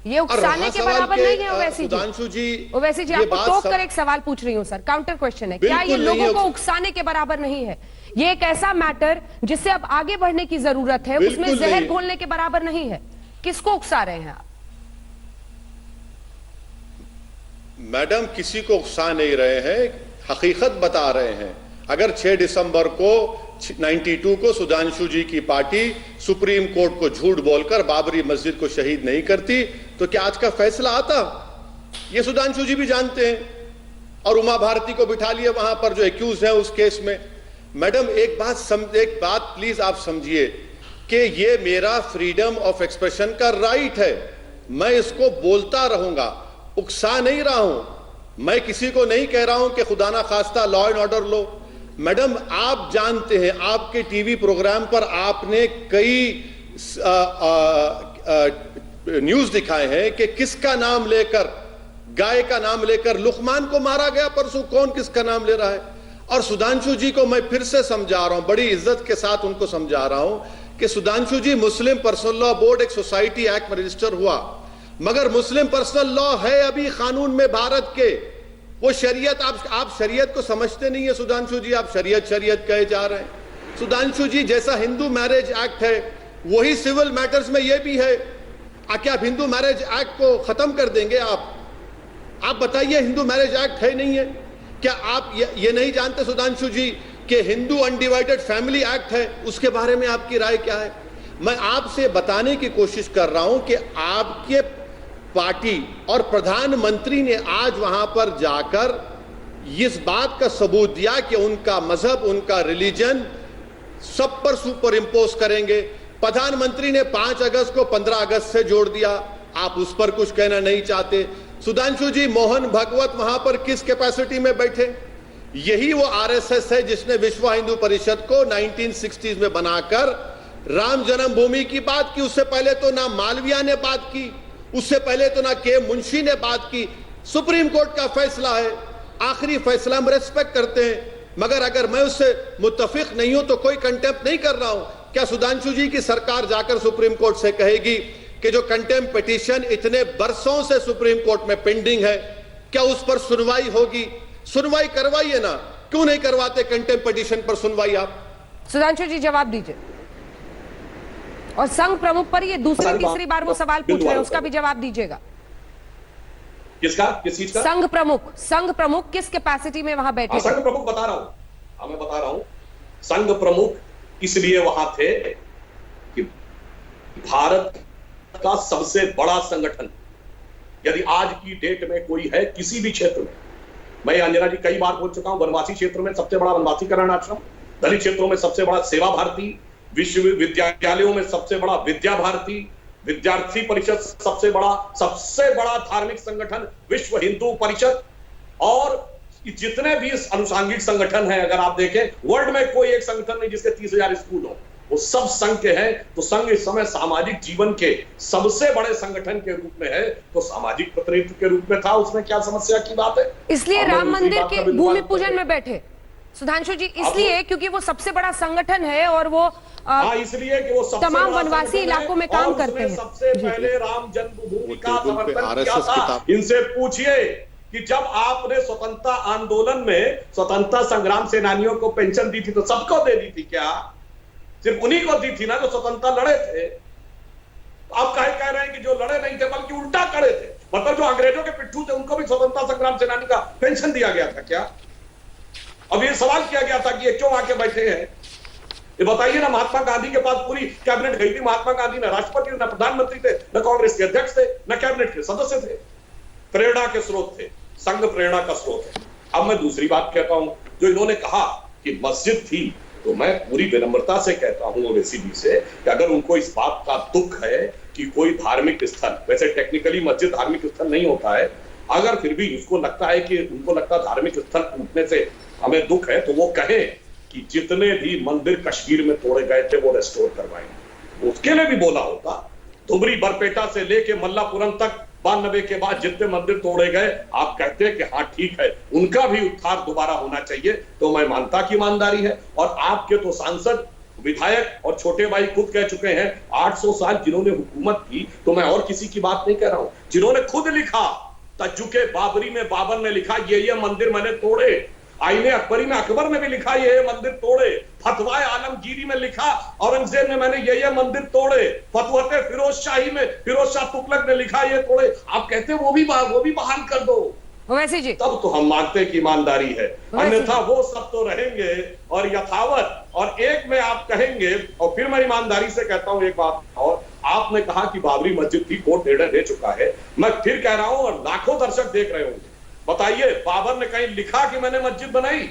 ये उकसाने के बराबर नहीं है ओवैसी
जी।
ओवैसी जी, आपको टोक कर एक सवाल पूछ रही हूं सर, काउंटर क्वेश्चन है। क्या ये लोगों को उकसाने के बराबर नहीं है? ये एक ऐसा मैटर जिससे अब आगे बढ़ने की जरूरत है, उसमें जहर घोलने के बराबर नहीं है। किसको उकसा रहे हैं आप?
मैडम, किसी को उकसा नहीं रहे हैं, हकीकत बता रहे हैं। अगर 6 दिसंबर को 92 को सुधांशु जी की पार्टी सुप्रीम कोर्ट को झूठ बोलकर बाबरी मस्जिद को शहीद नहीं करती, तो क्या आज का फैसला आता? ये सुधांशु जी भी जानते हैं। और उमा भारती को बिठा लिया वहां पर जो एक्यूज है उस केस में। मैडम, एक बात प्लीज आप समझिए कि ये मेरा फ्रीडम ऑफ एक्सप्रेशन का राइट है। मैं इसको बोलता रहूंगा, उकसा नहीं रहा हूं। मैं किसी को नहीं कह रहा हूं कि खुदा ना खास्ता लॉ एंड ऑर्डर लो। मैडम, आप जानते हैं, आपके टीवी प्रोग्राम पर आपने कई न्यूज दिखाए हैं कि किसका नाम लेकर, गाय का नाम लेकर लुकमान को मारा गया परसों। कौन किसका नाम ले रहा है? और सुधांशु जी को मैं फिर से समझा रहा हूं, बड़ी इज्जत के साथ उनको समझा रहा हूं कि कि सुधांशु जी, मुस्लिम पर्सनल लॉ बोर्ड एक सोसाइटी एक्ट में रजिस्टर हुआ, मगर मुस्लिम पर्सनल लॉ है अभी कानून में भारत के। वो शरीयत, आप शरीयत को समझते नहीं है सुधांशु जी, आप शरीयत शरीयत कहे जा रहे हैं। सुधांशु जी, जैसा हिंदू मैरिज एक्ट है वही सिविल मैटर्स में ये भी है। क्या आप हिंदू मैरिज एक्ट को खत्म कर देंगे? आप बताइए, हिंदू मैरिज एक्ट है नहीं है? क्या आप ये नहीं जानते सुधांशु जी कि हिंदू अनडिवाइडेड फैमिली एक्ट है? उसके बारे में आपकी राय क्या है? मैं आपसे बताने की कोशिश कर रहा हूं कि आपके पार्टी और प्रधानमंत्री ने आज वहां पर जाकर इस बात का सबूत दिया कि उनका मजहब, उनका रिलीजन सब पर सुपर इंपोज करेंगे। प्रधानमंत्री ने 5 अगस्त को 15 अगस्त से जोड़ दिया, आप उस पर कुछ कहना नहीं चाहते। सुधांशु जी, मोहन भागवत वहां पर किस कैपेसिटी में बैठे? यही वो आरएसएस है जिसने विश्व हिंदू परिषद को 1960s में बनाकर राम जन्मभूमि की बात की। उससे पहले तो ना मालविया ने बात की, उससे पहले तो ना के मुंशी ने बात की। सुप्रीम कोर्ट का फैसला है, आखिरी फैसला हम रेस्पेक्ट करते हैं, मगर अगर मैं उससे मुत्तफिक नहीं हूं तो कोई कंटेम्प्ट नहीं कर रहा हूं। क्या सुधांशु जी की सरकार जाकर सुप्रीम कोर्ट से कहेगी कि जो कंटेम्प्ट पिटीशन इतने बरसों से सुप्रीम कोर्ट में पेंडिंग है, क्या उस पर सुनवाई होगी? सुनवाई करवाइए ना, क्यों नहीं करवाते कंटेम्प्ट पिटीशन पर सुनवाई आप?
सुधांशु जी जवाब दीजिए। और संघ प्रमुख पर ये दूसरी तीसरी बार वो सवाल पूछ रहे हैं, उसका भी जवाब दीजिएगा।
किसका? किस चीज का?
संघ प्रमुख किस कैपेसिटी में वहां बैठे?
संघ प्रमुख बता रहा हूं, मैं बता रहा हूं। संघ प्रमुख इसलिए वहां थे कि भारत का सबसे बड़ा संगठन यदि आज की डेट में कोई है किसी भी क्षेत्र में, मैं अंजना जी कई बार बोल चुका हूं, वनवासी क्षेत्र में सबसे बड़ा वनवासी कल्याण आश्रम, दलित क्षेत्रों में सबसे बड़ा सेवा भारती, विश्वविद्यालयों में सबसे बड़ा विद्या भारती, विद्यार्थी परिषद सबसे बड़ा धार्मिक संगठन विश्व हिंदू परिषद, और जितने भी अनुषांगिक संगठन हैं, अगर आप देखें वर्ल्ड में कोई एक संगठन नहीं जिसके 30,000 स्कूल हो, वो सब संघ के हैं। तो संघ इस समय सामाजिक जीवन के सबसे बड़े संगठन के रूप में है, तो सामाजिक प्रतिनिधित्व के रूप में था, उसमें क्या समस्या की बात है?
इसलिए राम मंदिर के भूमि पूजन में बैठे सुधांशु जी, इसलिए क्योंकि वो सबसे बड़ा संगठन है और वो
इसलिए कि वो
तमाम वनवासी इलाकों में काम करते हैं।
सबसे पहले राम जन्मभूमि का समर्थन किया था। इनसे पूछिए कि जब आपने स्वतंत्रता आंदोलन में स्वतंत्रता संग्राम सेनानियों को पेंशन दी थी तो सबको दे दी थी क्या? सिर्फ उन्हीं को दी थी ना जो स्वतंत्रता लड़े थे। आप कह रहे हैं कि जो लड़े नहीं थे बल्कि उल्टा खड़े थे, मतलब जो अंग्रेजों के पिट्ठू थे उनको भी स्वतंत्रता संग्राम सेनानी का पेंशन दिया गया था क्या? अब ये सवाल किया गया था कि ये क्यों आके बैठे हैं? ये बताइए ना। महात्मा गांधी के पास पूरी कैबिनेट गई थी, महात्मा गांधी न राष्ट्रपति न प्रधानमंत्री थे, न कांग्रेस के अध्यक्ष थे, न कैबिनेट के सदस्य थे। प्रेरणा के स्रोत थे, संघ प्रेरणा का स्रोत है। अब मैं दूसरी बात कहता हूं, जो इन्होंने कहा कि मस्जिद थी, तो मैं पूरी विनम्रता से कहता हूं ओवैसी से कि अगर उनको इस बात का दुख है कि कोई धार्मिक स्थल, वैसे टेक्निकली मस्जिद धार्मिक स्थल नहीं होता है, अगर फिर भी उसको लगता है कि उनको लगता है धार्मिक स्थल टूटने से हमें दुख है, तो वो कहें कि जितने भी मंदिर कश्मीर में तोड़े गए थे वो रेस्टोर करवाएंगे। उसके लिए भी बोला होता। धुबरी बरपेटा से लेके मल्लापुरम तक 92 के बाद जितने मंदिर तोड़े गए, आप कहते हैं कि हाँ ठीक है, उनका भी उद्धार दोबारा होना चाहिए, तो मैं मानता कि ईमानदारी है। और आपके तो सांसद, विधायक और छोटे भाई खुद कह चुके हैं 800 साल जिन्होंने हुकूमत की, तो मैं और किसी की बात नहीं कह रहा हूं, जिन्होंने खुद लिखा तजुके बाबरी में बाबर ने लिखा ये मंदिर मैंने तोड़े, आईने अकबरी में अकबर ने भी लिखा ये मंदिर तोड़े, फतवाए आलमगीरी में लिखा औरंगजेब ने मैंने ये मंदिर तोड़े, फतवते फिरोज शाही में फिरोज शाह तुगलक ने लिखा ये तोड़े। आप कहते हैं वो भी बहाल कर दो,
वैसे जी
तब तो हम मानते हैं कि ईमानदारी है, अन्यथा वो सब तो रहेंगे और यथावत। और एक में आप कहेंगे, और फिर मैं ईमानदारी से कहता हूं एक बात और, आपने कहा कि बाबरी मस्जिद की कोर्ट निर्णय दे चुका है, मैं फिर कह रहा हूं और लाखों दर्शक देख रहे होंगे, बताइए बाबर ने कहीं लिखा कि मैंने मस्जिद बनाई?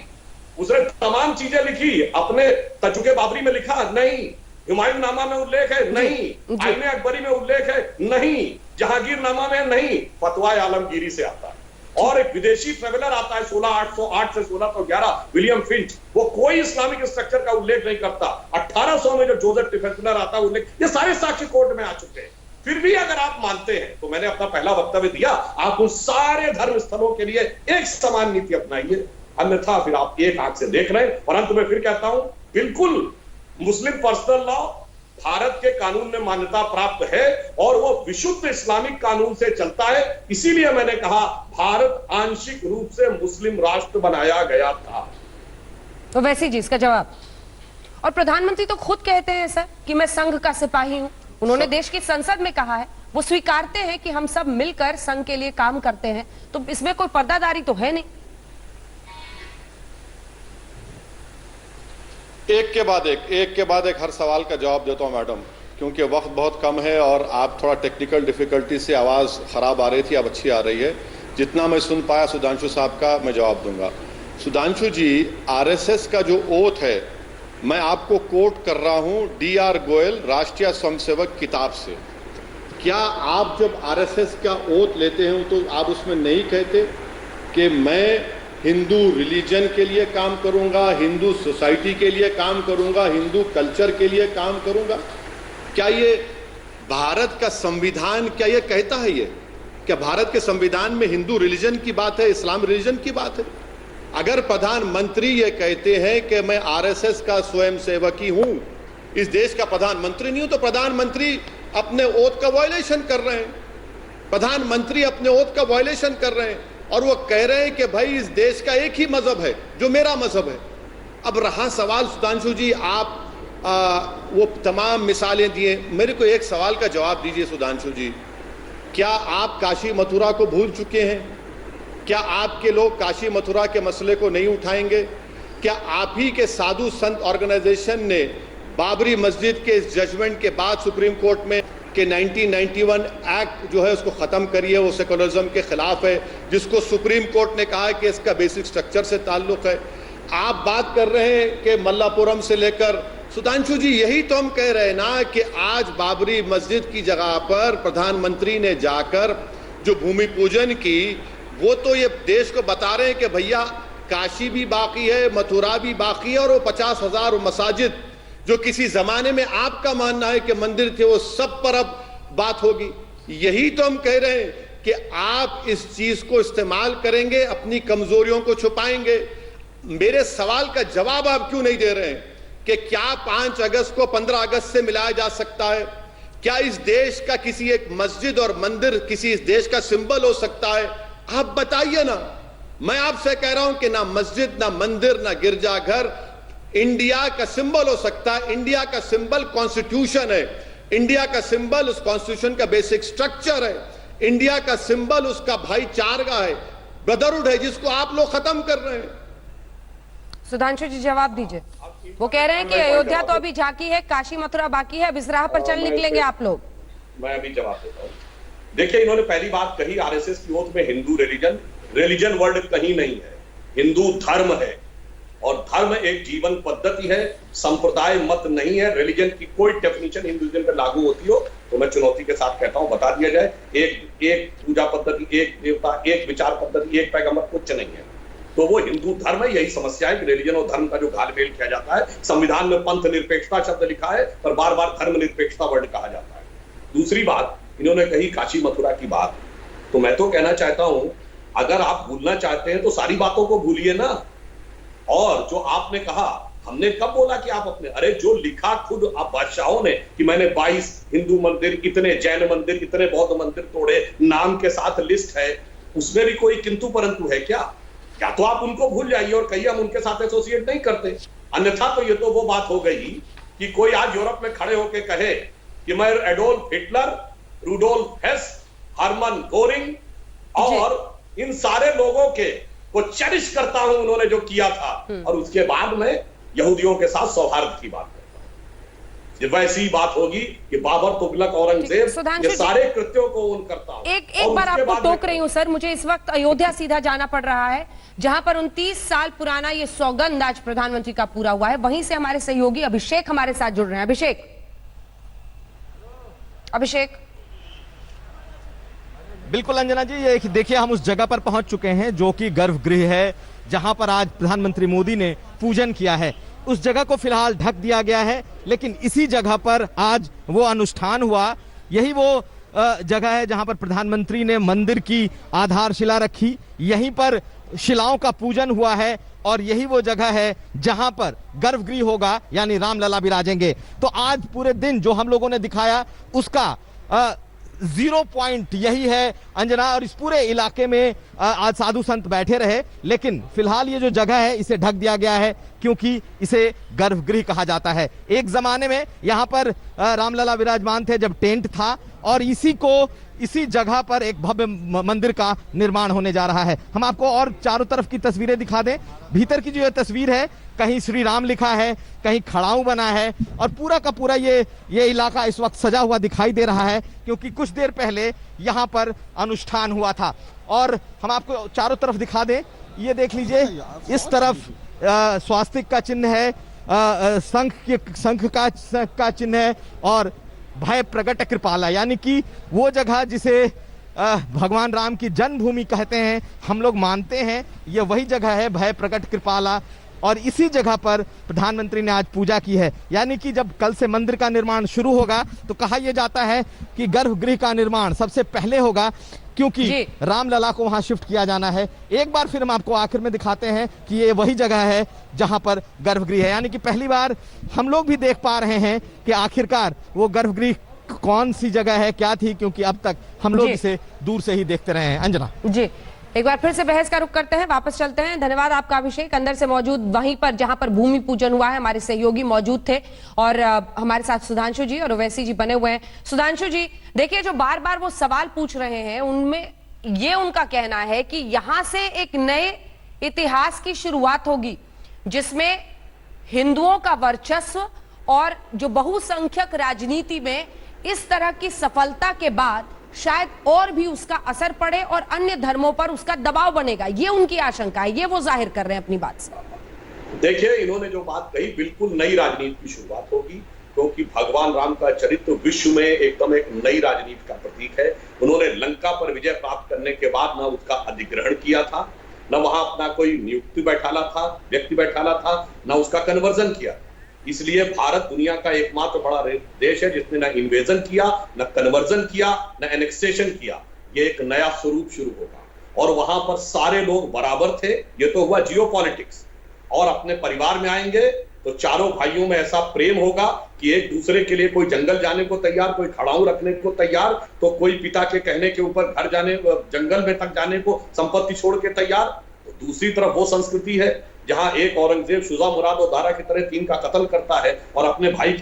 उसने तमाम चीजें लिखी, अपने तजुके बाबरी में लिखा नहीं, हुमायूं नामा में उल्लेख है नहीं, आईने अकबरी में उल्लेख है नहीं, जहांगीर नामा में नहीं, फतवाए आलमगीरी से आता है। और एक विदेशी ट्रेवलर आता है 16808 से 1611 विलियम फिंच, वो कोई इस्लामिक स्ट्रक्चर का उल्लेख नहीं करता। 1800 में जो जोसेफ टिफेंसलर आता है उल्लेख, ये सारे साक्ष्य कोर्ट में आ चुके हैं। फिर भी अगर आप मानते हैं तो मैंने अपना पहला वक्तव्य दिया, आप उन सारे धर्म स्थलों के लिए एक समान नीति अपनाइए, अन्यथा फिर आप एक आंख से देख रहे हैं। और अंत में फिर कहता हूं, बिल्कुल मुस्लिम पर्सनल लॉ भारत के कानून में मान्यता प्राप्त है और वो विशुद्ध इस्लामिक कानून से चलता है। इसीलिए मैंने कहा भारत आंशिक रूप से मुस्लिम राष्ट्र बनाया गया था।
तो वैसे जी इसका जवाब। और प्रधानमंत्री तो खुद कहते हैं सर कि मैं संघ का सिपाही हूं। उन्होंने देश की संसद में कहा है, वो स्वीकारते हैं कि हम सब मिलकर संघ के लिए काम करते हैं, तो इसमें कोई पर्दादारी तो है नहीं।
एक के बाद एक हर सवाल का जवाब देता हूं मैडम, क्योंकि वक्त बहुत कम है और आप थोड़ा टेक्निकल डिफिकल्टी से आवाज खराब आ रही थी, अब अच्छी आ रही है। जितना मैं सुन पाया सुधांशु साहब का मैं जवाब दूंगा। सुधांशु जी, आरएसएस का जो ओथ है, मैं आपको कोट कर रहा हूं DR गोयल राष्ट्रीय स्वयंसेवक किताब से। क्या आप जब आरएसएस का ओथ लेते हैं तो आप उसमें नहीं कहते कि मैं हिंदू रिलीजन के लिए काम करूंगा, हिंदू सोसाइटी के लिए काम करूंगा, हिंदू कल्चर के लिए काम करूंगा? क्या ये भारत का संविधान क्या ये कहता है? ये क्या भारत के संविधान में हिंदू रिलीजन की बात है, इस्लाम रिलीजन की बात है? अगर प्रधानमंत्री ये कहते हैं कि मैं आरएसएस का स्वयंसेवक ही हूं, इस देश का प्रधानमंत्री नहीं हूं, तो प्रधानमंत्री अपने ओथ का वायलेशन कर रहे हैं। प्रधानमंत्री अपने ओथ का वायलेशन कर रहे हैं और वो कह रहे हैं कि भाई इस देश का एक ही मजहब है जो मेरा मजहब है। अब रहा सवाल सुधांशु जी, आप वो तमाम मिसालें दिए, मेरे को एक सवाल का जवाब दीजिए सुधांशु जी। क्या आप काशी मथुरा को भूल चुके हैं? क्या आपके लोग काशी मथुरा के मसले को नहीं उठाएंगे? क्या आप ही के साधु संत ऑर्गेनाइजेशन ने बाबरी मस्जिद के इस जजमेंट के बाद सुप्रीम कोर्ट में कि 1991 एक्ट जो है उसको खत्म करिए, वो सेकुलरिज्म के खिलाफ है, जिसको सुप्रीम कोर्ट ने कहा है कि इसका बेसिक स्ट्रक्चर से ताल्लुक है। आप बात कर रहे हैं कि मल्लापुरम से लेकर, सुधांशु जी यही तो हम कह रहे हैं ना कि आज बाबरी मस्जिद की जगह पर प्रधानमंत्री ने जाकर जो भूमि पूजन की, वो तो ये देश को बता रहे हैं कि भैया काशी भी बाकी है, मथुरा भी बाकी है, और वो 50,000 मसाजिद जो किसी जमाने में आपका मानना है कि मंदिर थे, वो सब पर अब बात होगी। यही तो हम कह रहे हैं कि आप इस चीज को इस्तेमाल करेंगे, अपनी कमजोरियों को छुपाएंगे। मेरे सवाल का जवाब आप क्यों नहीं दे रहे हैं कि क्या 5 अगस्त को 15 अगस्त से मिलाया जा सकता है? क्या इस देश का किसी एक मस्जिद और मंदिर किसी इस देश का सिंबल हो सकता है? आप बताइए ना। मैं आपसे कह रहा हूं कि ना मस्जिद, ना मंदिर, ना गिरजाघर इंडिया का सिंबल हो सकता है। इंडिया का सिंबल कॉन्स्टिट्यूशन है, इंडिया का सिंबल उस कॉन्स्टिट्यूशन का बेसिक स्ट्रक्चर है, इंडिया का सिंबल उसका भाईचारा है, ब्रदरहुड है, जिसको आप लोग खत्म कर रहे हैं।
सुधांशु जी जवाब दीजिए। वो कह रहे हैं कि अयोध्या तो अभी झांकी है, काशी मथुरा बाकी है, अब इस राह पर चल निकलेंगे आप लोग।
मैं अभी जवाब देता हूं। देखिए, इन्होंने पहली बात कही आरएसएस की ओथ में हिंदू रिलीजन वर्ड कहीं नहीं है, हिंदू धर्म है, और धर्म एक जीवन पद्धति है, संप्रदाय मत नहीं है। रिलीजन की कोई डेफिनेशन हिंदुइज्म पे लागू होती हो तो मैं चुनौती के साथ कहता हूं बता दिया जाए। एक पूजा पद्धति, एक देवता, एक विचार पद्धति, एक पैगंबर, कुछ नहीं है। तो वो हिंदू धर्म है। यही समस्या है कि रिलीजन और धर्म का जो घालमेल किया जाता है। संविधान में पंथ निरपेक्षता शब्द लिखा है पर बार बार धर्म निरपेक्षता वर्ड कहा जाता है। दूसरी बात, इन्होंने कही काशी मथुरा की बात, तो मैं तो कहना चाहता हूं अगर आप भूलना चाहते हैं तो सारी बातों को भूलिए ना। और जो आपने कहा, हमने कब बोला कि आप अपने, अरे जो लिखा खुद आप बादशाहों ने कि मैंने 22 हिंदू मंदिर, इतने जैन मंदिर, इतने बौद्ध मंदिर तोड़े, नाम के साथ लिस्ट है, उसमें भी कोई किंतु परंतु है क्या? या तो आप उनको भूल जाइए और कहिए हम उनके साथ एसोसिएट नहीं करते। अन्यथा तो ये तो वो बात हो गई कि कोई आज यूरोप में खड़े होकर कहे कि मैं Adolf Hitler, Rudolf Hess, Hermann Goring और इन सारे लोगों के को चेरिश करता हूं, उन्होंने जो किया था, और उसके बाद में यहूदियों के साथ सौहार्द की बात करता हूं। ये वैसी बात होगी कि बाबर, तुगलक, औरंगजेब, ये सारे कृत्यों को उन करता हूं।
एक बार आपको टोक रही हूं सर, मुझे इस वक्त अयोध्या सीधा जाना पड़ रहा है, जहां पर 29 साल पुराना ये सौगंध आज प्रधानमंत्री का पूरा हुआ है। वहीं से हमारे सहयोगी अभिषेक हमारे साथ जुड़ रहे हैं। अभिषेक।
बिल्कुल अंजना जी, ये देखिए हम उस जगह पर पहुंच चुके हैं जो कि गर्भगृह है, जहां पर आज प्रधानमंत्री मोदी ने पूजन किया है। उस जगह को फिलहाल ढक दिया गया है, लेकिन इसी जगह पर आज वो अनुष्ठान हुआ। यही वो जगह है जहां पर प्रधानमंत्री ने मंदिर की आधारशिला रखी, यहीं पर शिलाओं का पूजन हुआ है और यही वो जगह है जहां पर गर्भगृह होगा, यानी रामलला विराजेंगे। तो आज पूरे दिन जो हम लोगों ने दिखाया उसका 0 पॉइंट यही है अंजना, और इस पूरे इलाके में आज साधु संत बैठे रहे, लेकिन फिलहाल ये जो जगह है इसे ढक दिया गया है क्योंकि इसे गर्भगृह कहा जाता है। एक जमाने में यहाँ पर रामलला विराजमान थे जब टेंट था, और इसी जगह पर एक भव्य मंदिर का निर्माण होने जा रहा है। हम आपको और चारों तरफ की तस्वीरें दिखा दें। भीतर की जो ये तस्वीर है, कहीं श्री राम लिखा है, कहीं खड़ाऊ बना है, और पूरा का पूरा ये इलाका इस वक्त सजा हुआ दिखाई दे रहा है क्योंकि कुछ देर पहले यहाँ पर अनुष्ठान हुआ था। और हम आपको चारों तरफ दिखा दें, ये देख लीजिए, इस तरफ स्वास्तिक का चिन्ह है, शंख का चिन्ह है, और भय प्रकट कृपाला, यानी कि वो जगह जिसे भगवान राम की जन्मभूमि कहते हैं, हम लोग मानते हैं ये वही जगह है, भय प्रकट कृपाला। और इसी जगह पर प्रधानमंत्री ने आज पूजा की है। यानी कि जब कल से मंदिर का निर्माण शुरू होगा तो कहा यह जाता है कि गर्भगृह का निर्माण सबसे पहले होगा, क्योंकि रामलला को वहां शिफ्ट किया जाना है। एक बार फिर हम आपको आखिर में दिखाते हैं कि ये वही जगह है जहां पर गर्भगृह है। यानी कि पहली बार हम लोग भी देख पा रहे हैं कि आखिरकार वो गर्भगृह कौन सी जगह है, क्या थी, क्योंकि अब तक हम लोग इसे दूर से ही देखते रहे हैं। अंजना
जी, एक बार फिर से बहस का रुख करते हैं, वापस चलते हैं। धन्यवाद आपका अभिषेक। अंदर से मौजूद वहीं पर जहां पर भूमि पूजन हुआ है हमारे सहयोगी मौजूद थे, और हमारे साथ सुधांशु जी और ओवैसी जी बने हुए हैं। सुधांशु जी, देखिए जो बार बार वो सवाल पूछ रहे हैं उनमें ये उनका कहना है कि यहां से एक नए इतिहास की शुरुआत होगी जिसमें हिंदुओं का वर्चस्व और जो बहुसंख्यक राजनीति में इस तरह की सफलता के बाद शायद और भी उसका असर पड़े और अन्य धर्मों पर उसका दबाव बनेगा, ये उनकी आशंका है, ये वो जाहिर कर रहे हैं अपनी बात से।
देखिए, इन्होंने जो बात कही, बिल्कुल नई राजनीति की शुरुआत होगी, क्योंकि भगवान राम का चरित्र विश्व में एकदम एक नई राजनीति का प्रतीक है। उन्होंने लंका पर विजय प्राप्त करने के बाद न उसका अधिग्रहण किया था, न वहां अपना कोई नियुक्ति व्यक्ति बैठाला था, न उसका कन्वर्जन किया। इसलिए भारत दुनिया का एकमात्र बड़ा देश है जिसने न इन्वेजन किया, न कन्वर्जन किया, न एनेक्सेशन किया। ये एक नया स्वरूप शुरू होगा और वहां पर सारे लोग बराबर थे। ये तो हुआ जियोपॉलिटिक्स। और अपने परिवार में आएंगे तो चारों भाइयों में ऐसा प्रेम होगा कि एक दूसरे के लिए कोई जंगल जाने को तैयार, कोई खड़ाऊ रखने को तैयार, तो कोई पिता के कहने के ऊपर घर जाने, जंगल में तक जाने को संपत्ति छोड़ के तैयार। तो दूसरी तरफ वो संस्कृति है जहां एक औरंगजेब शुजा मुराद और दारा की तरह 3 का कत्ल करता है और अपने भाई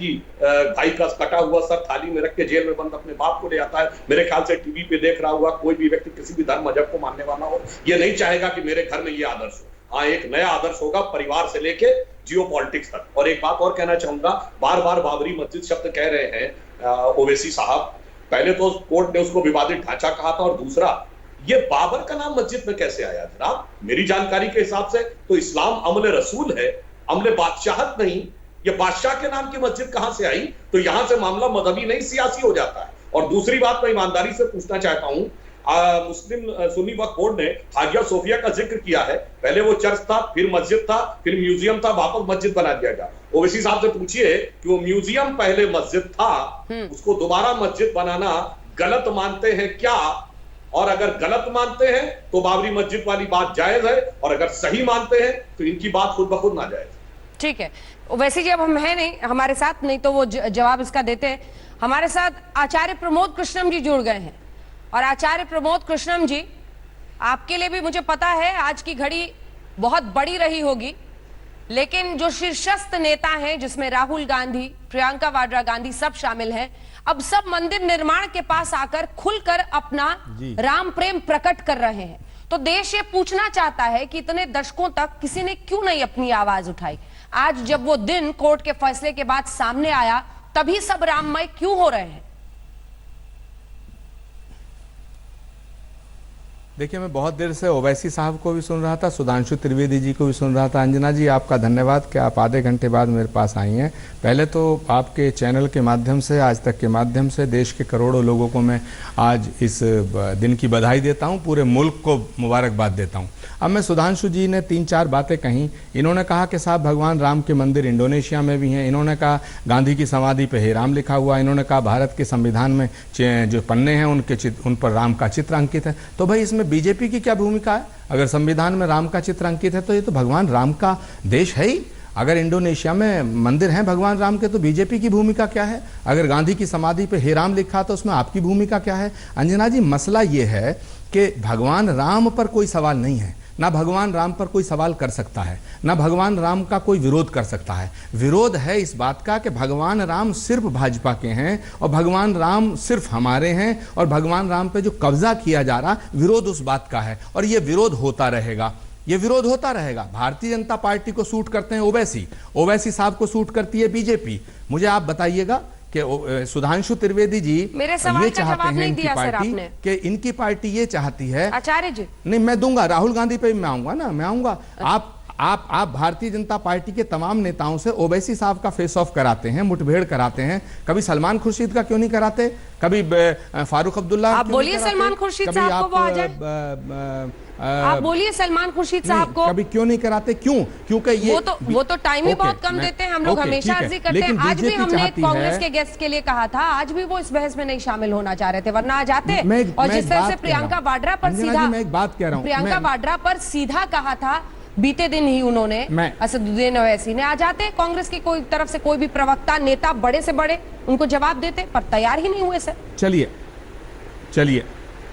का कटा हुआ सर थाली में रख के जेल में बंद अपने बाप को ले आता है। मेरे ख्याल से टीवी पे देख रहा हुआ कोई भी व्यक्ति किसी भी धर्म मजहब को मानने वाला हो, ये नहीं चाहेगा कि मेरे घर में ये आदर्श हो। हाँ, एक नया आदर्श होगा परिवार से लेके जियोपॉलिटिक्स तक। और एक बात और कहना चाहूंगा, बार बार बाबरी मस्जिद शब्द कह रहे हैं ओवैसी साहब। पहले तो कोर्ट ने उसको विवादित ढांचा कहा था, और दूसरा, ये बाबर का नाम मस्जिद में कैसे आया जनाब? मेरी जानकारी के हिसाब से तो इस्लाम अमले रसूल है, अमले बादशाहत नहीं। ये बादशाह के नाम की मस्जिद कहां से आई? तो यहां से मामला मजहबी नहीं सियासी हो जाता है। और दूसरी बात मैं ईमानदारी से पूछना चाहता हूं, मुस्लिम सुन्नी वक्फ बोर्ड ने हाजिया सोफिया का जिक्र किया है। पहले वो चर्च था, फिर मस्जिद था, फिर म्यूजियम था, वापस मस्जिद बना दिया गया। ओवैसी साहब से पूछिए कि वो म्यूजियम पहले मस्जिद था, उसको दोबारा मस्जिद बनाना गलत मानते हैं क्या? और अगर गलत मानते हैं तो बाबरी मस्जिद वाली बात जायज है, और अगर सही मानते हैं तो इनकी बात खुद ब खुद ना जायज।
ठीक है, वैसे जी अब हम है नहीं हमारे साथ, नहीं तो वो जवाब इसका देते हैं। हमारे साथ आचार्य प्रमोद कृष्णम जी जुड़ गए हैं। और आचार्य प्रमोद कृष्णम जी, आपके लिए भी मुझे पता है आज की घड़ी बहुत बड़ी रही होगी, लेकिन जो शीर्षस्थ नेता हैं जिसमें राहुल गांधी, प्रियंका वाड्रा गांधी सब शामिल हैं, अब सब मंदिर निर्माण के पास आकर खुलकर अपना राम प्रेम प्रकट कर रहे हैं। तो देश ये पूछना चाहता है कि इतने दशकों तक किसी ने क्यों नहीं अपनी आवाज उठाई? आज जब वो दिन कोर्ट के फैसले के बाद सामने आया, तभी सब राममय क्यों हो रहे हैं?
देखिए, मैं बहुत देर से ओवैसी साहब को भी सुन रहा था, सुधांशु त्रिवेदी जी को भी सुन रहा था। अंजना जी, आपका धन्यवाद कि आप आधे घंटे बाद मेरे पास आई हैं। पहले तो आपके चैनल के माध्यम से, आज तक के माध्यम से देश के करोड़ों लोगों को मैं आज इस दिन की बधाई देता हूं, पूरे मुल्क को मुबारकबाद देता हूं। अब मैं सुधांशु जी ने 3-4 बातें कहीं। इन्होंने कहा कि साहब भगवान राम के मंदिर इंडोनेशिया में भी हैं। इन्होंने कहा गांधी की समाधि पे हे राम लिखा हुआ। इन्होंने कहा भारत के संविधान में जो पन्ने हैं उन पर राम का चित्र अंकित है। तो भाई इसमें बीजेपी की क्या भूमिका है? अगर संविधान में राम का चित्र अंकित है तो ये तो भगवान राम का देश है ही। अगर इंडोनेशिया में मंदिर हैं भगवान राम के तो बीजेपी की भूमिका क्या है? अगर गांधी की समाधि पे हे राम लिखा तो उसमें आपकी भूमिका क्या है? अंजना जी, मसला ये है कि भगवान राम पर कोई सवाल नहीं है, ना भगवान राम पर कोई सवाल कर सकता है, ना भगवान राम का कोई विरोध कर सकता है। विरोध है इस बात का कि भगवान राम सिर्फ भाजपा के हैं और भगवान राम सिर्फ हमारे हैं और भगवान राम पे जो कब्जा किया जा रहा, विरोध उस बात का है और ये विरोध होता रहेगा, ये विरोध होता रहेगा। भारतीय जनता पार्टी को सूट करते हैं ओवैसी, ओवैसी साहब को सूट करती है बीजेपी। मुझे आप बताइएगा कि सुधांशु त्रिवेदी जी
मेरे सवाल
ये
का
चाहते
जवाब
हैं
नहीं
इनकी
दिया सर
पार्टी
आपने।
कि इनकी पार्टी ये चाहती है,
आचार्य जी
नहीं मैं दूंगा, राहुल गांधी पे मैं आऊंगा ना, मैं आऊंगा। आप भारतीय जनता पार्टी के तमाम नेताओं से ओवैसी साहब का फेस ऑफ कराते हैं, मुठभेड़ कराते हैं, कभी सलमान खुर्शीद का क्यों नहीं कराते, कभी फारूक अब्दुल्ला,
आप बोलिए सलमान खुर्शीद साहब को वो आ जाए, आप बोलिए सलमान खुर्शीद साहब को
कभी क्यों नहीं कराते? क्यों? क्योंकि ये
वो तो टाइम ही बहुत कम देते हैं। हम लोग हमेशा अर्जी करते हैं। आज भी हमने कांग्रेस के गेस्ट के लिए कहा था, आज भी वो इस बहस में नहीं शामिल होना चाह रहे थे, वरना आ जाते। और जिस तरह से प्रियंका वाड्रा पर सीधा,
मैं एक बात कह रहा हूं,
प्रियंका वाड्रा पर सीधा कहा था बीते दिन ही उन्होंने, असदुद्दीन ओवैसी ने, आ जाते कांग्रेस की कोई तरफ से कोई भी प्रवक्ता नेता बड़े से बड़े उनको जवाब देते, पर तैयार ही नहीं हुए सर।
चलिए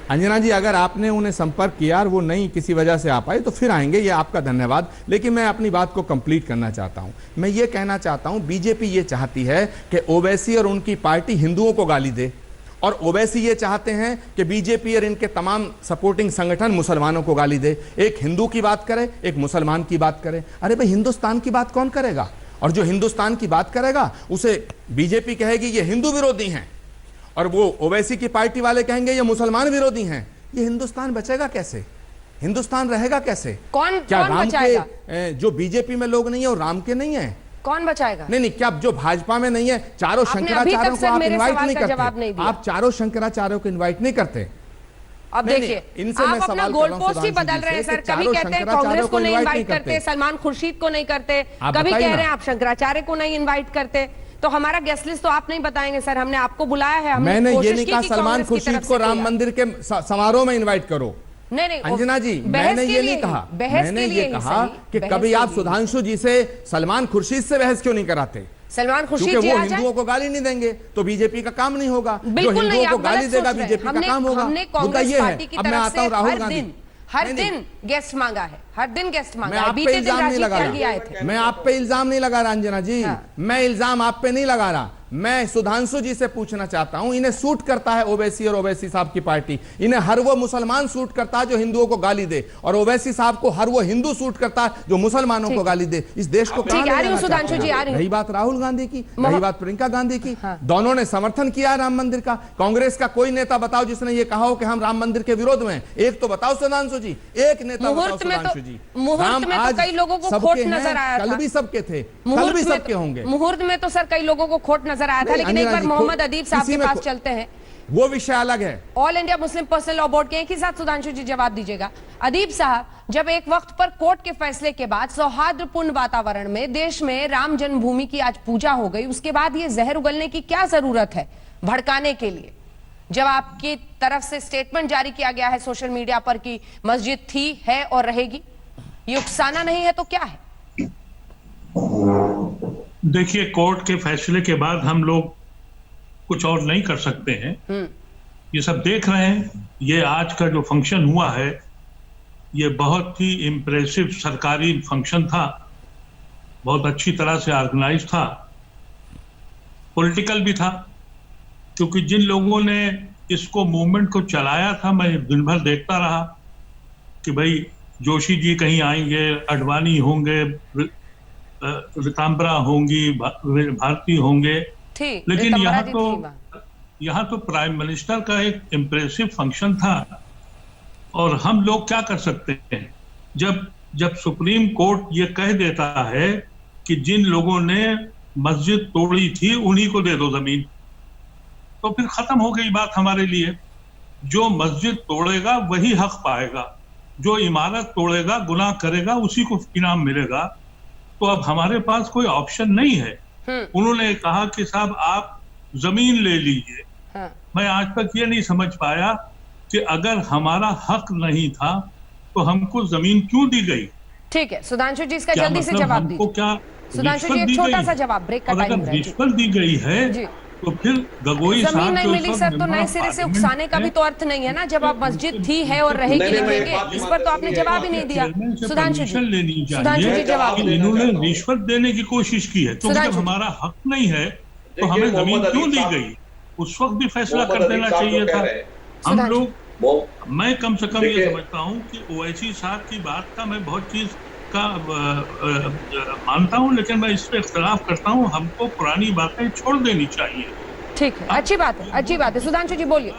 अंजना जी, अगर आपने उन्हें संपर्क किया और वो नहीं किसी वजह से आ पाए तो फिर आएंगे, ये आपका धन्यवाद। लेकिन मैं अपनी बात को कंप्लीट करना चाहता हूं। मैं ये कहना चाहता हूं बीजेपी ये चाहती है कि ओवैसी और उनकी पार्टी हिंदुओं को गाली दे और ओवैसी ये चाहते हैं कि बीजेपी और इनके तमाम सपोर्टिंग संगठन मुसलमानों को गाली दे। एक हिंदू की बात करे, एक मुसलमान की बात करे। अरे भाई, हिंदुस्तान की बात कौन करेगा? और जो हिंदुस्तान की बात करेगा उसे बीजेपी कहेगी ये हिंदू विरोधी हैं और वो ओवैसी की पार्टी वाले कहेंगे ये मुसलमान विरोधी हैं। ये हिंदुस्तान बचेगा कैसे? हिंदुस्तान रहेगा कैसे? क्या
कौन
राम
बचाएगा?
के जो बीजेपी में लोग नहीं है और राम के नहीं है,
कौन बचाएगा?
नहीं, क्या जो भाजपा में नहीं है, चारों शंकराचार्यों को आप इनवाइट नहीं करते? आप चारों शंकराचार्यों को इन्वाइट नहीं करते?
अब देखिए, आप अपना गोल पोस्ट ही बदल रहे हैं सर। कभी कहते हैं कांग्रेस को नहीं इन्वाइट करते, सलमान खुर्शीद को नहीं करते, कभी कह रहे हैं आप शंकराचार्य को नहीं इन्वाइट करते। तो हमारा गेस्ट लिस्ट तो आप नहीं बताएंगे सर, हमने आपको बुलाया है।
मैंने ये नहीं कहा सलमान खुर्शीद को राम मंदिर के समारोह में इन्वाइट करो।
नहीं
अंजना जी, मैंने ये नहीं कहा। मैंने ये कहा कि कभी आप सुधांशु जी से सलमान खुर्शीद से बहस क्यों नहीं कराते?
सलमान खुर्शीद
जी वो हिंदुओं को गाली नहीं देंगे तो बीजेपी का काम नहीं होगा। जो हिंदुओं को गाली देगा बीजेपी का काम होगा। मुद्दा ये है। अब मैं आता हूँ राहुल गांधी,
हर दिन गेस्ट मांगा है, हर दिन गेस्ट मांगा है।
मैं आप पे इल्जाम नहीं लगा रहा, मैं आप पे इल्जाम नहीं लगा रहा अंजना जी, मैं इल्जाम आप पे नहीं लगा रहा। मैं सुधांशु जी से पूछना चाहता हूं, इन्हें सूट करता है ओवैसी और ओवैसी साहब की पार्टी? इन्हें हर वो मुसलमान सूट करता है जो हिंदुओं को गाली दे और ओवैसी साहब को हर वो हिंदू सूट करता है जो मुसलमानों को गाली दे। इस देश को
सुधांशु जी,
रही बात राहुल गांधी की, रही बात प्रियंका गांधी की, दोनों ने समर्थन किया राम मंदिर का। कांग्रेस का कोई नेता बताओ जिसने ये कहा हो कि हम राम मंदिर के विरोध में? एक तो बताओ सुधांशु जी, एक नेता बताओ सुधांशु जी।
मुहूर्त में तो कई लोगों को खोट नजर आया था,
कल भी सबके थे, कल भी सबके होंगे।
मुहूर्त में तो सर कई लोगों को खोट नजर आया था, लेकिन एक बार मोहम्मद अदीब साहब के पास चलते हैं,
वो विषय अलग है।
All India Muslim personal law board के एक ही साथ सुधांशु जी जवाब दीजिएगा। अदीब साहब, जब एक वक्त पर कोर्ट के फैसले के बाद सौहार्दपूर्ण वातावरण में देश में राम जन्मभूमि की आज पूजा हो गई, उसके बाद ये जहर उगलने की क्या जरूरत है भड़काने के लिए? जब आपकी तरफ से स्टेटमेंट जारी किया गया है सोशल मीडिया पर कि मस्जिद थी, है और रहेगी, ये उकसाना नहीं है तो क्या है?
देखिए, कोर्ट के फैसले के बाद हम लोग कुछ और नहीं कर सकते हैं। ये सब देख रहे हैं। ये आज का जो फंक्शन हुआ है ये बहुत ही इम्प्रेसिव सरकारी फंक्शन था, बहुत अच्छी तरह से ऑर्गेनाइज था, पॉलिटिकल भी था, क्योंकि जिन लोगों ने इसको मूवमेंट को चलाया था, मैं दिन भर देखता रहा कि भाई जोशी जी कहीं आएंगे, अडवाणी होंगे, रितांबरा होंगी, भारती होंगे, लेकिन यहाँ तो प्राइम मिनिस्टर का एक इम्प्रेसिव फंक्शन था। और हम लोग क्या कर सकते हैं? जब सुप्रीम कोर्ट ये कह देता है कि जिन लोगों ने मस्जिद तोड़ी थी उन्हीं को दे दो जमीन, तो फिर खत्म हो गई बात हमारे लिए। जो मस्जिद तोड़ेगा वही हक पाएगा, जो इमारत तोड़ेगा, गुनाह करेगा, उसी को इनाम मिलेगा। तो अब हमारे पास कोई ऑप्शन नहीं है। उन्होंने कहा कि साहब आप जमीन ले लीजिए। मैं आज तक ये नहीं समझ पाया कि अगर हमारा हक नहीं था तो हमको जमीन क्यों दी गई।
ठीक है सुधांशु जी, इसका जल्दी से जवाब दीजिए।
क्या
सुधांशु जी एक छोटा सा जवाब, ब्रेक का टाइम हो रहा है।
रिश्वत दी गई है तो फिर गगोई साहब
जमीन नहीं मिली सर तो नए सिरे से उकसाने का भी तो अर्थ नहीं है ना, जब आप मस्जिद थी है और रहेगी लिखेंगे, इस पर तो आपने जवाब ही नहीं दिया। सुधांशु जी जवाब,
इन्होंने रिश्वत देने की कोशिश की है तो जब हमारा हक नहीं है तो हमें जमीन क्यों दी गई, उस वक्त भी फैसला कर देना चाहिए था। हम लोग, मैं कम से कम ये समझता हूँ कि ओवैसी साहब की बात का मैं बहुत चीज का मानता हूँ, लेकिन मैं इस पे इख्तिलाफ करता हूँ। हमको पुरानी बातें छोड़ देनी चाहिए।
ठीक है, अच्छी बात है, अच्छी बात है। सुधांशु जी बोलिए।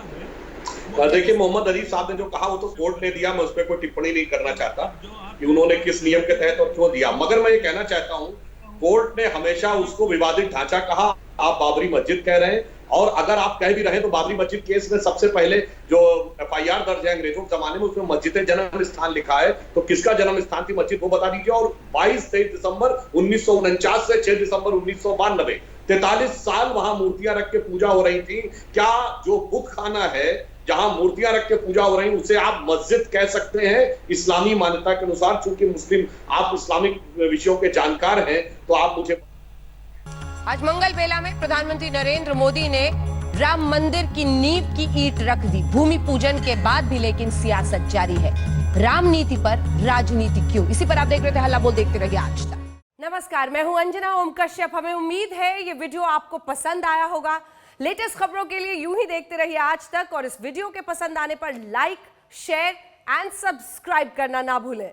देखिए मोहम्मद अली साहब ने जो कहा वो तो कोर्ट ने दिया, मैं उस पर कोई टिप्पणी नहीं करना चाहता कि उन्होंने किस नियम के तहत और क्यों दिया, मगर मैं ये कहना चाहता हूँ कोर्ट ने हमेशा उसको विवादित ढांचा कहा। आप बाबरी मस्जिद कह रहे हैं, और अगर आप कह भी रहे तो बाबरी मस्जिद केस में सबसे पहले जो FIR दर्ज है अंग्रेजों के जमाने में, उसमें मस्जिद जन्म स्थान लिखा है, तो किसका जन्म स्थान थी मस्जिद वो बता दीजिए। और 23 दिसंबर 1949 से 6 दिसंबर 1992 43 साल वहां मूर्तियां रख के पूजा हो रही थी। क्या जो बुत खाना है जहां मूर्तियां रख के पूजा हो रही, उसे आप मस्जिद कह सकते हैं इस्लामी मान्यता के अनुसार? चूंकि मुस्लिम, आप इस्लामिक विषयों के जानकार हैं, तो आप मुझे।
आज मंगल बेला में प्रधानमंत्री नरेंद्र मोदी ने राम मंदिर की नींव की ईंट रख दी भूमि पूजन के बाद भी, लेकिन सियासत जारी है। रामनीति पर राजनीति क्यों? इसी पर आप देख रहे थे हल्ला बोल, देखते रहिए आज तक। नमस्कार, मैं हूं अंजना ओम कश्यप। हमें उम्मीद है ये वीडियो आपको पसंद आया होगा। लेटेस्ट खबरों के लिए यूं ही देखते रहिए आज तक, और इस वीडियो के पसंद आने पर लाइक, शेयर एंड सब्सक्राइब करना ना भूलें।